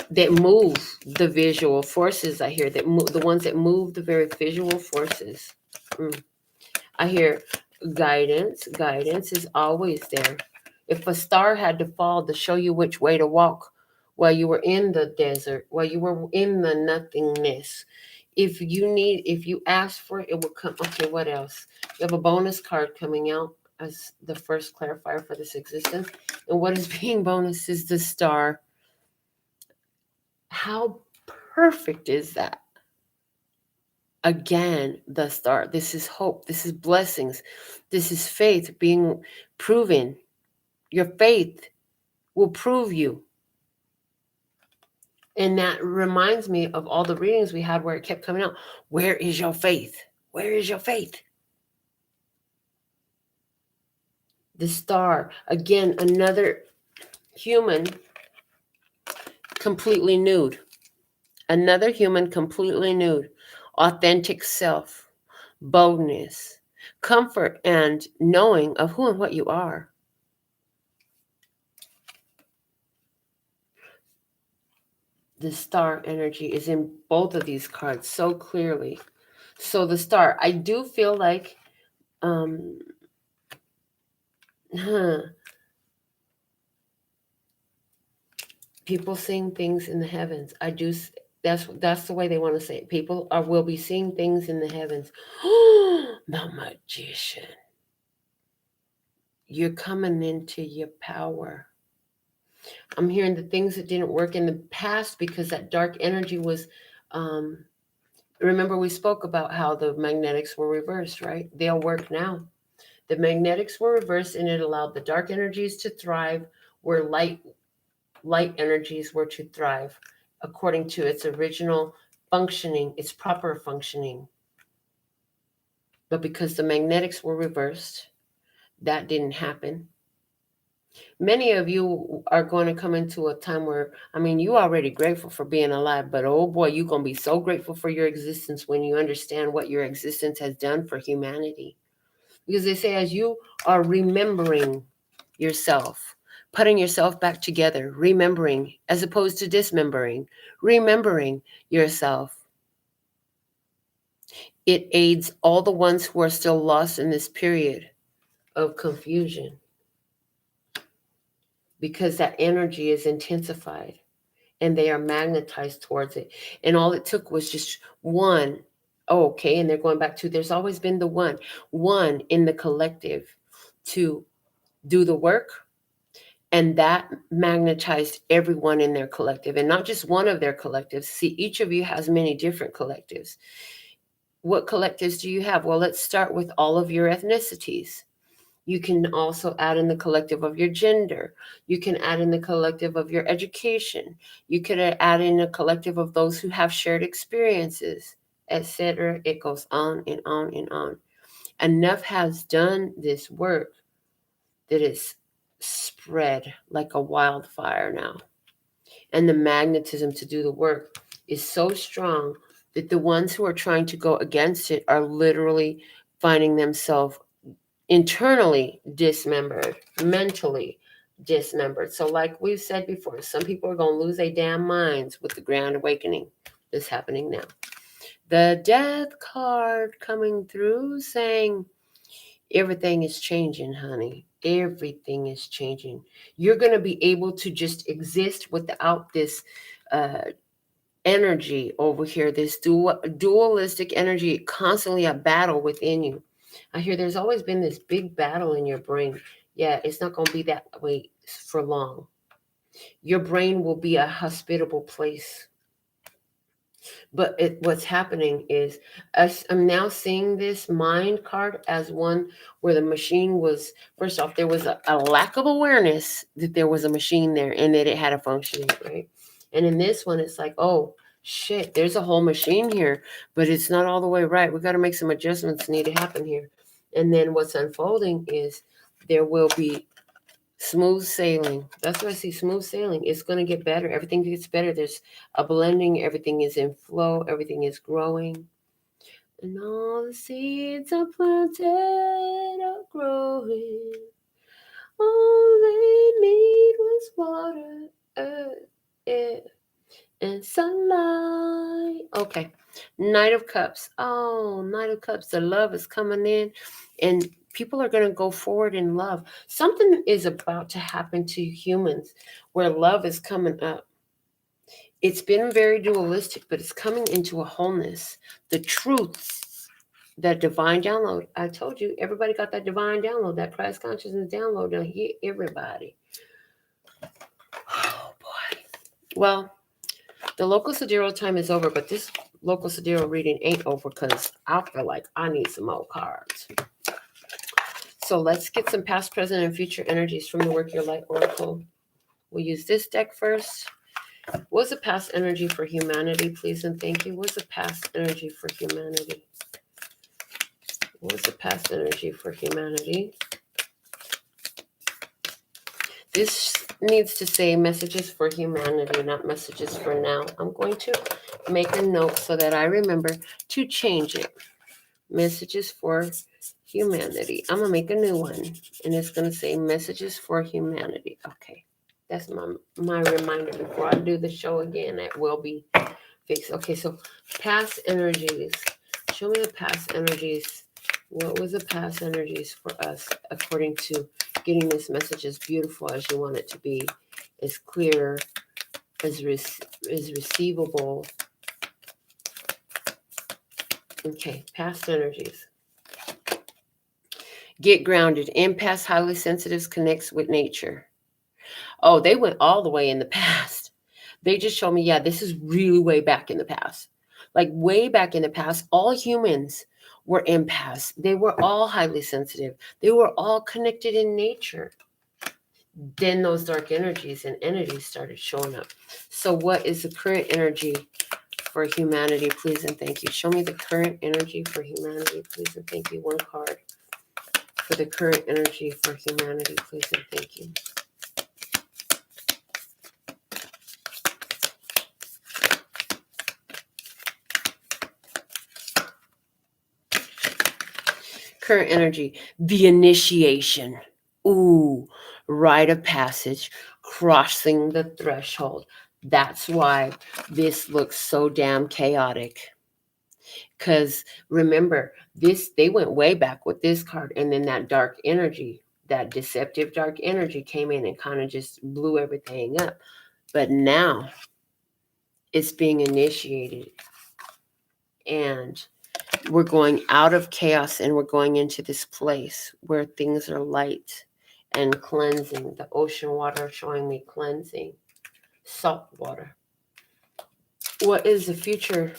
that move the visual forces. I hear that the ones that move the very visual forces. I hear guidance. Guidance is always there. If a star had to fall to show you which way to walk while you were in the desert, while you were in the nothingness, if you ask for it, it will come. Okay, what else? You have a bonus card coming out as the first clarifier for this existence. And what is being bonus is the star. How perfect is that? Again, the star. This is hope. This is blessings. This is faith being proven. Your faith will prove you. And that reminds me of all the readings we had where it kept coming out. Where is your faith? Where is your faith? The star. Again, another human completely nude. Another human completely nude. Authentic self. Boldness. Comfort and knowing of who and what you are. The star energy is in both of these cards so clearly. So the star, I do feel like people seeing things in the heavens. That's the way they want to say it. People will be seeing things in the heavens. The magician. You're coming into your power. I'm hearing the things that didn't work in the past because that dark energy was, remember we spoke about how the magnetics were reversed, right? They'll work now. The magnetics were reversed and it allowed the dark energies to thrive where light energies were to thrive according to its original functioning, its proper functioning. But because the magnetics were reversed, that didn't happen. Many of you are going to come into a time where, you're already grateful for being alive, but oh boy, you're going to be so grateful for your existence when you understand what your existence has done for humanity. Because they say as you are remembering yourself, putting yourself back together, remembering as opposed to dismembering, remembering yourself, it aids all the ones who are still lost in this period of confusion. Because that energy is intensified and they are magnetized towards it. And all it took was just one. Oh, okay. And they're going back to, there's always been the one in the collective to do the work. And that magnetized everyone in their collective, and not just one of their collectives. See, each of you has many different collectives. What collectives do you have? Well, let's start with all of your ethnicities. You can also add in the collective of your gender. You can add in the collective of your education. You could add in a collective of those who have shared experiences, etc. It goes on and on and on. Enough has done this work that it's spread like a wildfire now. And the magnetism to do the work is so strong that the ones who are trying to go against it are literally finding themselves internally dismembered, mentally dismembered. So like we've said before, some people are going to lose their damn minds with the grand awakening that's happening now. The death card coming through saying everything is changing, honey. Everything is changing. You're going to be able to just exist without this energy over here, this dualistic energy, constantly a battle within you. I hear there's always been this big battle in your brain. Yeah, it's not going to be that way for long. Your brain will be a hospitable place. But what's happening is I'm now seeing this mind card as one where the machine was, first off, there was a lack of awareness that there was a machine there and that it had a functioning, right? And in this one, it's like, oh, shit, there's a whole machine here, but it's not all the way right. We got to make some adjustments need to happen here. And then what's unfolding is there will be smooth sailing. That's what I see, smooth sailing. It's going to get better. Everything gets better. There's a blending. Everything is in flow. Everything is growing. And all the seeds are planted are growing. All they need was water, earth, air, and sunlight. Okay. Knight of Cups. Oh, Knight of Cups. The love is coming in. And people are going to go forward in love. Something is about to happen to humans where love is coming up. It's been very dualistic, but it's coming into a wholeness. The truths, that divine download. I told you, everybody got that divine download, that Christ consciousness download. Now hit everybody. Oh, boy. Well, the local Sidereal time is over, but this local Sidereal reading ain't over because I feel like I need some more cards. So let's get some past, present, and future energies from the Work Your Light Oracle. We'll use this deck first. What's the past energy for humanity, please and thank you? What's the past energy for humanity? What's the past energy for humanity? This needs to say messages for humanity, not messages for now. I'm going to make a note so that I remember to change it. Messages for humanity. I'm going to make a new one, and it's going to say messages for humanity. Okay, that's my reminder before I do the show again. That will be fixed. Okay, so past energies. Show me the past energies. What was the past energies for us according to getting this message as beautiful as you want it to be, as clear, as receivable. Okay, past energies. Get grounded. Empaths, highly sensitives, connects with nature. Oh, they went all the way in the past. They just showed me, yeah, this is really way back in the past. Like way back in the past, all humans were empaths. They were all highly sensitive. They were all connected in nature. Then those dark energies and entities started showing up. So what is the current energy for humanity, please and thank you? Show me the current energy for humanity, please and thank you. One card for the current energy for humanity, please and thank you. Current energy, the initiation. Ooh, rite of passage, crossing the threshold. That's why this looks so damn chaotic. Because remember, they went way back with this card, and then that dark energy, that deceptive dark energy came in and kind of just blew everything up. But now it's being initiated, and we're going out of chaos and we're going into this place where things are light and cleansing. The ocean water showing me cleansing, salt water. What is the future,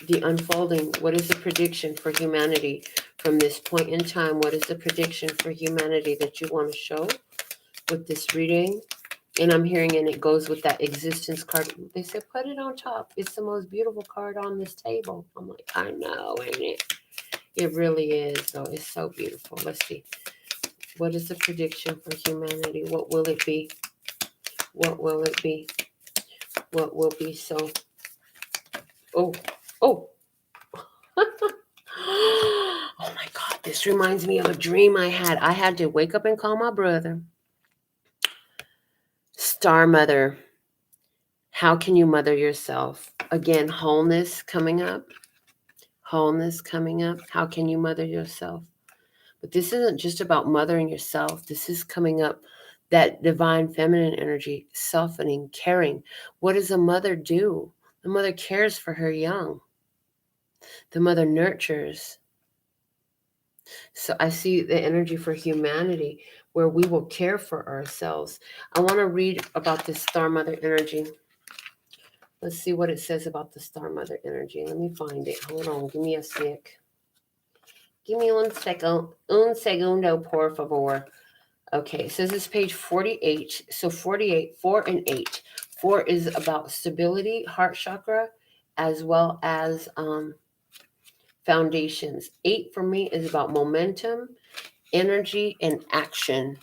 the unfolding? What is the prediction for humanity from this point in time? What is the prediction for humanity that you want to show with this reading? And I'm hearing, and it goes with that existence card. They said, put it on top. It's the most beautiful card on this table. I'm like, I know, ain't it? It really is, though. It's so beautiful. Let's see. What is the prediction for humanity? What will it be? What will it be? What will be so? Oh, oh. Oh my God, this reminds me of a dream I had. I had to wake up and call my brother. Star Mother. How can you mother yourself? Again, wholeness coming up. Wholeness coming up. How can you mother yourself? But this isn't just about mothering yourself. This is coming up, that divine feminine energy, softening, caring. What does a mother do? The mother cares for her young. The mother nurtures. So I see the energy for humanity where we will care for ourselves. I want to read about this Star Mother energy. Let's see what it says about the Star Mother energy. Let me find it. Hold on. Give me a sec. Give me un segundo, por favor. Okay, it says it's page 48. So 48, 4 and 8. 4 is about stability, heart chakra, as well as foundations. 8 for me is about momentum, energy, and action,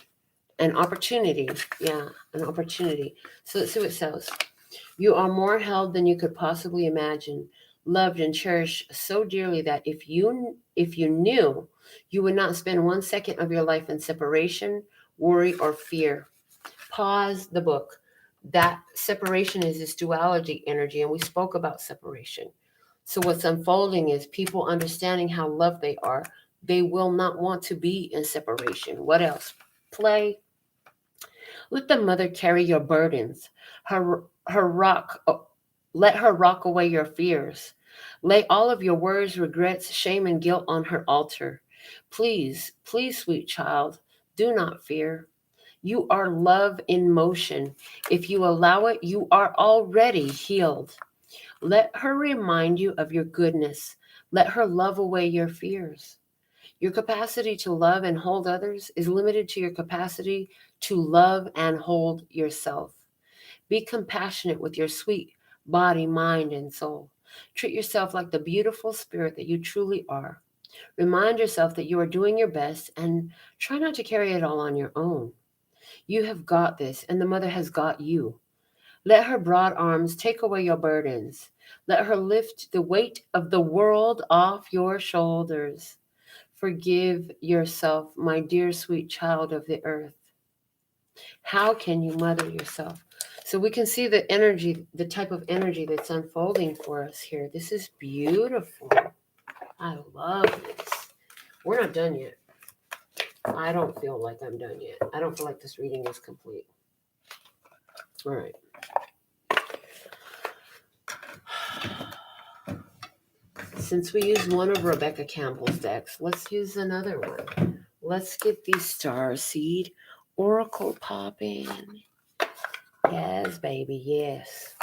and opportunity. Yeah, an opportunity. So let's see what it says. You are more held than you could possibly imagine, loved and cherished so dearly that if you knew, you would not spend 1 second of your life in separation, worry, or fear. Pause the book. That separation is this duality energy, and we spoke about separation. So what's unfolding is people understanding how loved they are. They will not want to be in separation. What else? Play. Let the mother carry your burdens. Let her rock away your fears. Lay all of your worries, regrets, shame, and guilt on her altar. Please, please, sweet child, do not fear. You are love in motion. If you allow it, you are already healed. Let her remind you of your goodness. Let her love away your fears. Your capacity to love and hold others is limited to your capacity to love and hold yourself. Be compassionate with your sweet body, mind, and soul. Treat yourself like the beautiful spirit that you truly are. Remind yourself that you are doing your best and try not to carry it all on your own. You have got this, and the mother has got you. Let her broad arms take away your burdens. Let her lift the weight of the world off your shoulders. Forgive yourself, my dear sweet child of the earth. How can you mother yourself? So we can see the energy, the type of energy that's unfolding for us here. This is beautiful. I love this. We're not done yet. I don't feel like I'm done yet. I don't feel like this reading is complete. All right. Since we used one of Rebecca Campbell's decks, let's use another one. Let's get the Star Seed Oracle popping. Yes, baby, yes.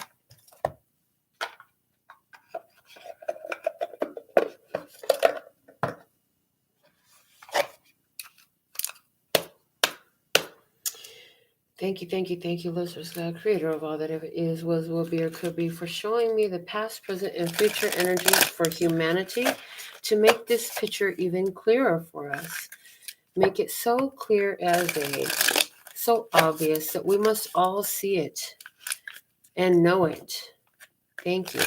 Thank you, listeners, God, creator of all that ever is, was, will be, or could be, for showing me the past, present, and future energies for humanity to make this picture even clearer for us. Make it so clear as day, so obvious that we must all see it and know it. Thank you.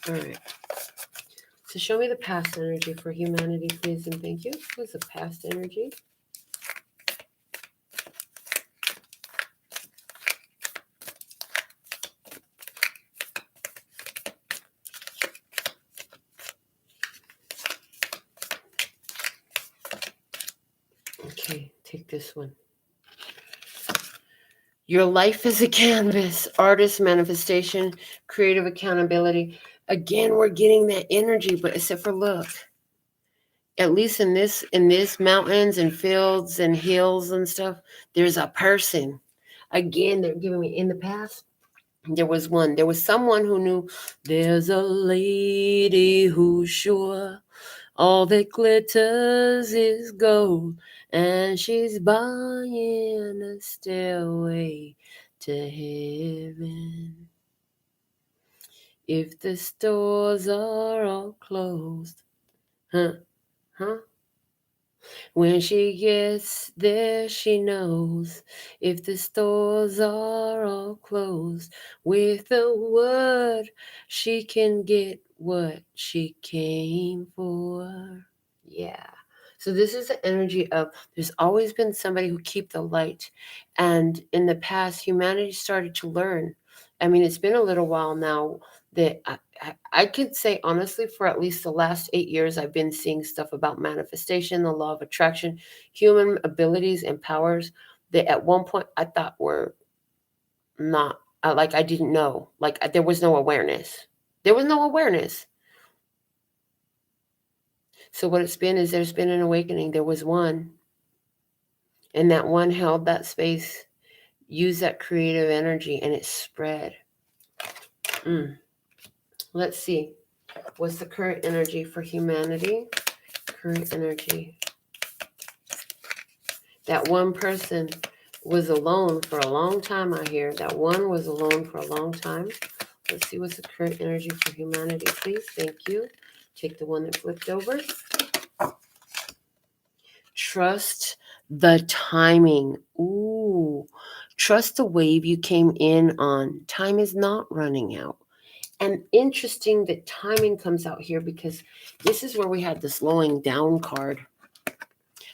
All right. So show me the past energy for humanity, please, and thank you. What's the past energy? Okay, take this one. Your life is a canvas, artist manifestation, creative accountability. Again, we're getting that energy, but except for look, at least in this mountains and fields and hills and stuff, there's a person. Again, they're giving me in the past. There was someone who knew there's a lady who's sure all that glitters is gold, and she's buying a stairway to heaven. If the stores are all closed, huh? When she gets there, she knows if the stores are all closed, with a word, she can get what she came for. Yeah. So this is the energy of there's always been somebody who keep the light. And in the past, humanity started to learn. I mean, it's been a little while now that I could say honestly, for at least the last 8 years, I've been seeing stuff about manifestation, the law of attraction, human abilities and powers that at one point I thought were not, like I didn't know. Like there was no awareness. There was no awareness. So what it's been is there's been an awakening. There was one. And that one held that space, used that creative energy, and it spread. Let's see. What's the current energy for humanity? Current energy. That one person was alone for a long time, I hear. That one was alone for a long time. Let's see what's the current energy for humanity, please. Thank you. Take the one that flipped over. Trust the timing. Ooh. Trust the wave you came in on. Time is not running out. And interesting that timing comes out here because this is where we had the slowing down card.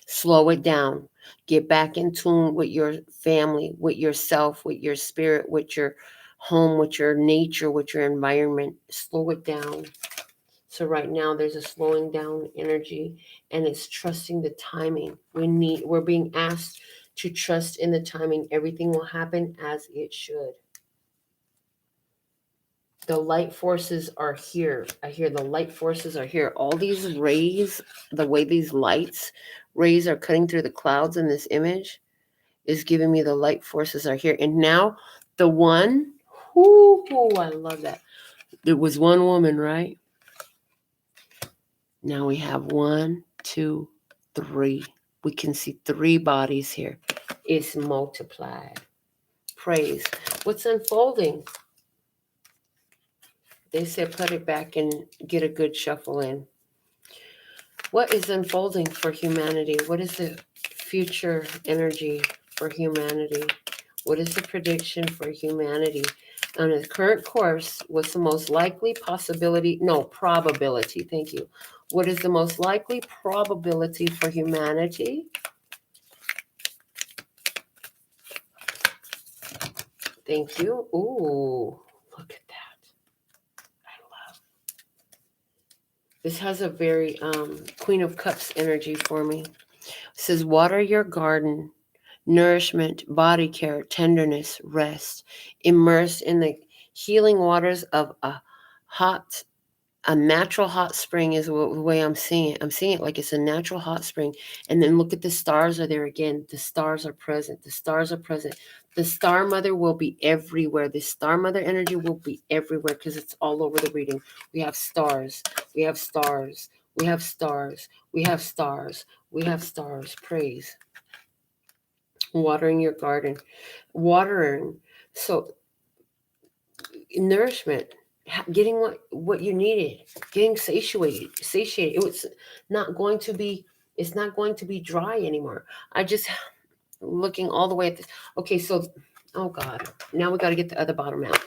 Slow it down. Get back in tune with your family, with yourself, with your spirit, with your home, with your nature, with your environment. Slow it down. So right now there's a slowing down energy, and it's trusting the timing. We're being asked to trust in the timing. Everything will happen as it should. The light forces are here. I hear the light forces are here. All these rays, the way these rays are cutting through the clouds in this image is giving me the light forces are here. And now the one, I love that. There was one woman, right? Now we have 1, 2, 3. We can see 3 bodies here. It's multiplied. Praise. What's unfolding? They said put it back and get a good shuffle in. What is unfolding for humanity? What is the future energy for humanity? What is the prediction for humanity? On its current course, what's the most likely possibility? No, probability. Thank you. What is the most likely probability for humanity? Thank you. Ooh, look at that. I love. This has a very Queen of Cups energy for me. It says, water your garden. Nourishment, body care, tenderness, rest, immersed in the healing waters of a natural hot spring is the way I'm seeing it. I'm seeing it like it's a natural hot spring. And then look at the stars are there again. The stars are present. The stars are present. The star mother will be everywhere. The star mother energy will be everywhere because it's all over the reading. We have stars. We have stars. We have stars. We have stars. We have stars. Praise. Watering your garden, watering. So nourishment, getting what you needed, getting satiated. It was not going to be. It's not going to be dry anymore. I just looking all the way at this. Okay, so oh God, now we got to get the other bottom out.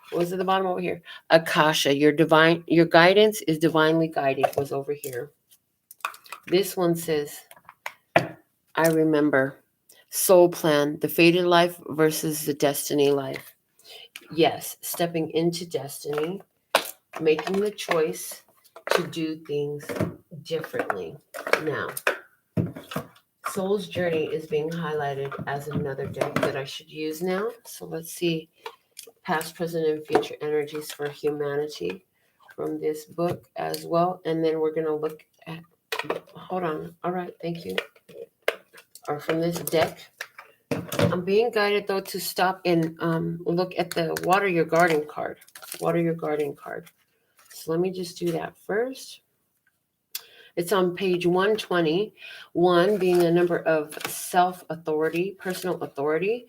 What was at the bottom over here? Akasha, your guidance is divinely guided. Was over here. This one says, I remember. Soul plan, the fated life versus the destiny life. Yes, stepping into destiny, making the choice to do things differently. Now, Soul's Journey is being highlighted as another deck that I should use now. So let's see past, present, and future energies for humanity from this book as well. And then we're going to look at, hold on. All right, thank you. Or from this deck. I'm being guided, though, to stop and look at the Water Your Garden card. Water Your Garden card. So let me just do that first. It's on page 120. 1 being a number of self-authority, personal authority,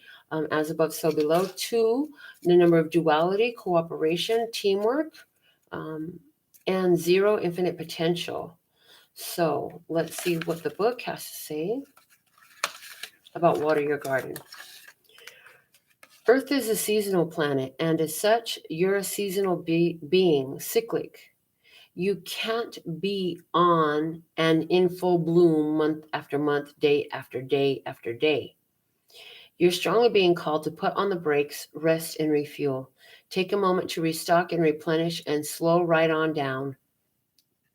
as above, so below. 2, the number of duality, cooperation, teamwork, and 0, infinite potential. So let's see what the book has to say about water your garden. Earth is a seasonal planet, and as such, you're a seasonal being, cyclic. You can't be on and in full bloom month after month, day after day after day. You're strongly being called to put on the brakes, rest, and refuel. Take a moment to restock and replenish and slow right on down.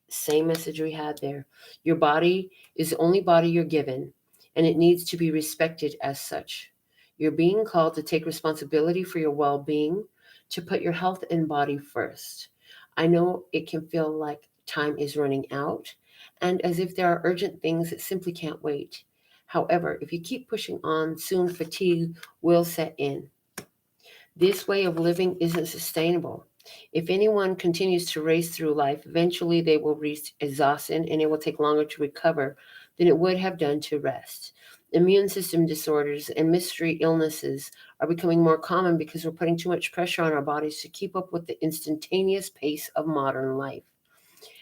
Same message we had there. Your body is the only body you're given, and it needs to be respected as such. You're being called to take responsibility for your well-being, to put your health and body first. I know it can feel like time is running out, and as if there are urgent things that simply can't wait. However, if you keep pushing on, soon fatigue will set in. This way of living isn't sustainable. If anyone continues to race through life, eventually they will reach exhaustion and it will take longer to recover than it would have done to rest. Immune system disorders and mystery illnesses are becoming more common because we're putting too much pressure on our bodies to keep up with the instantaneous pace of modern life.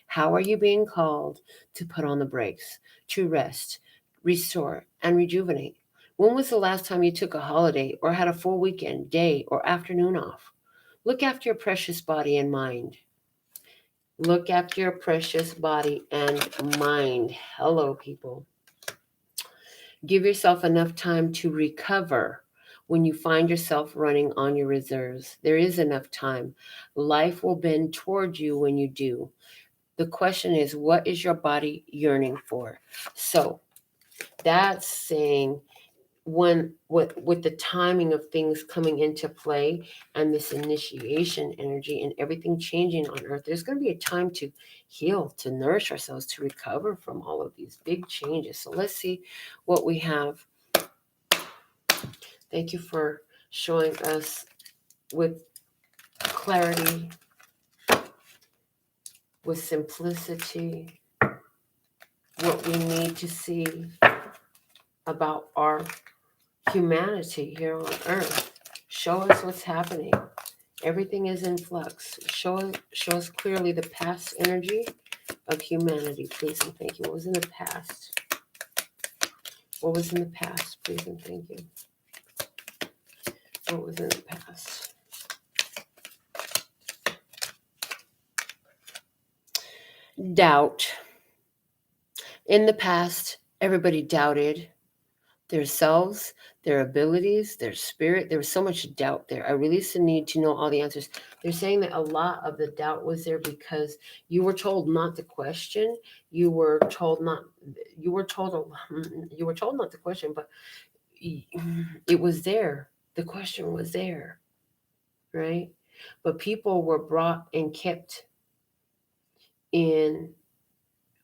How are you being called to put on the brakes, to rest, restore, and rejuvenate? When was the last time you took a holiday or had a full weekend, day, or afternoon off? Look after your precious body and mind. Look after your precious body and mind. Hello, people. Give yourself enough time to recover when you find yourself running on your reserves. There is enough time. Life will bend toward you when you do. The question is, what is your body yearning for? So that's saying when with the timing of things coming into play and this initiation energy and everything changing on earth, there's going to be a time to heal, to nourish ourselves, to recover from all of these big changes. So let's see what we have. Thank you for showing us with clarity, with simplicity, what we need to see about our humanity here on earth. Show us what's happening. Everything is in flux. Show us clearly the past energy of humanity, please and thank you. What was in the past? What was in the past, please and thank you. What was in the past? Doubt. In the past, everybody doubted themselves, their abilities, their spirit. There was so much doubt there. I released the need to know all the answers. They're saying that a lot of the doubt was there because you were told not to question. You were told not to question, but it was there. The question was there, right? But people were brought and kept in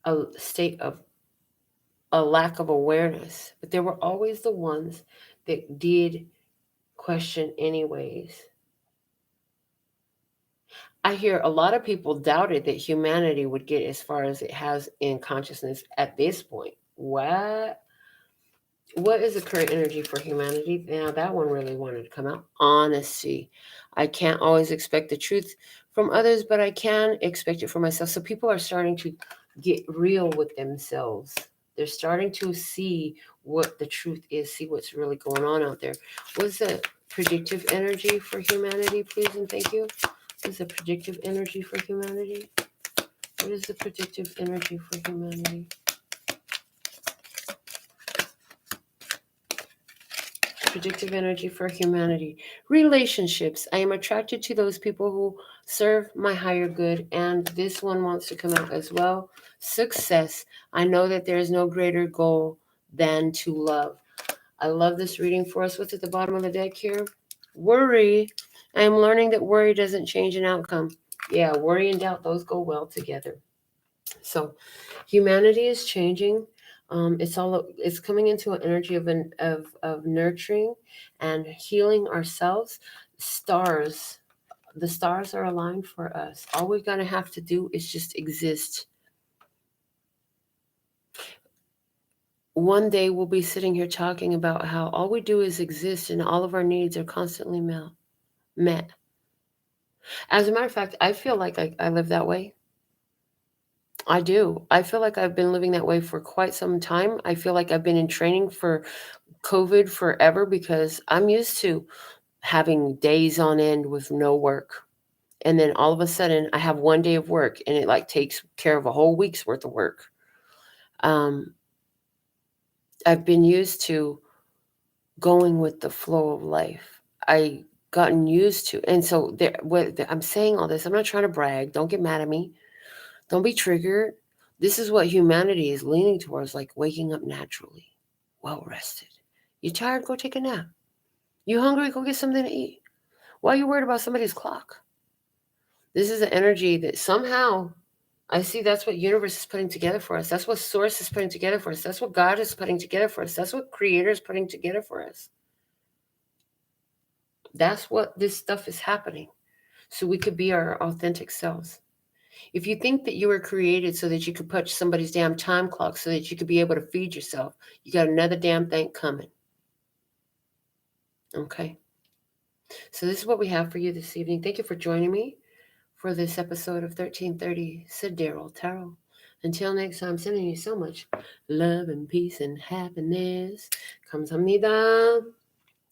a state of a lack of awareness, but there were always the ones that did question anyways. I hear a lot of people doubted that humanity would get as far as it has in consciousness at this point. What is the current energy for humanity? Now that one really wanted to come out. Honesty. I can't always expect the truth from others, but I can expect it for myself. So people are starting to get real with themselves. They're starting to see what the truth is, see what's really going on out there. What's the predictive energy for humanity, please and thank you? What's the predictive energy for humanity? What is the predictive energy for humanity? Predictive energy for humanity. Relationships. I am attracted to those people who serve my higher good, and this one wants to come out as well. Success. I know that there is no greater goal than to love. I love this reading for us. What's at the bottom of the deck here? Worry. I am learning that worry doesn't change an outcome. Yeah, worry and doubt, those go well together. So humanity is changing. It's coming into an energy of nurturing and healing ourselves. The stars are aligned for us. All we're gonna have to do is just exist. one day we'll be sitting here talking about how all we do is exist and all of our needs are constantly met. As a matter of fact, I feel like I live that way. I do. I feel like I've been living that way for quite some time. I feel like I've been in training for COVID forever because I'm used to having days on end with no work. And then all of a sudden I have one day of work and it like takes care of a whole week's worth of work. I've been used to going with the flow of life. I gotten used to, and so I'm saying all this. I'm not trying to brag. Don't get mad at me. Don't be triggered. This is what humanity is leaning towards, like waking up naturally, well rested. You tired? Go take a nap. You hungry? Go get something to eat. Why are you worried about somebody's clock? This is an energy that somehow I see that's what universe is putting together for us. That's what source is putting together for us. That's what God is putting together for us. That's what creator is putting together for us. That's what this stuff is happening. So we could be our authentic selves. If you think that you were created so that you could punch somebody's damn time clock so that you could be able to feed yourself, you got another damn thing coming. Okay. So this is what we have for you this evening. Thank you for joining me for this episode of 1330 Sidereal Tarot. Until next time, sending you so much love and peace and happiness. Kamsahamnida.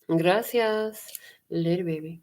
Gracias. Later, baby.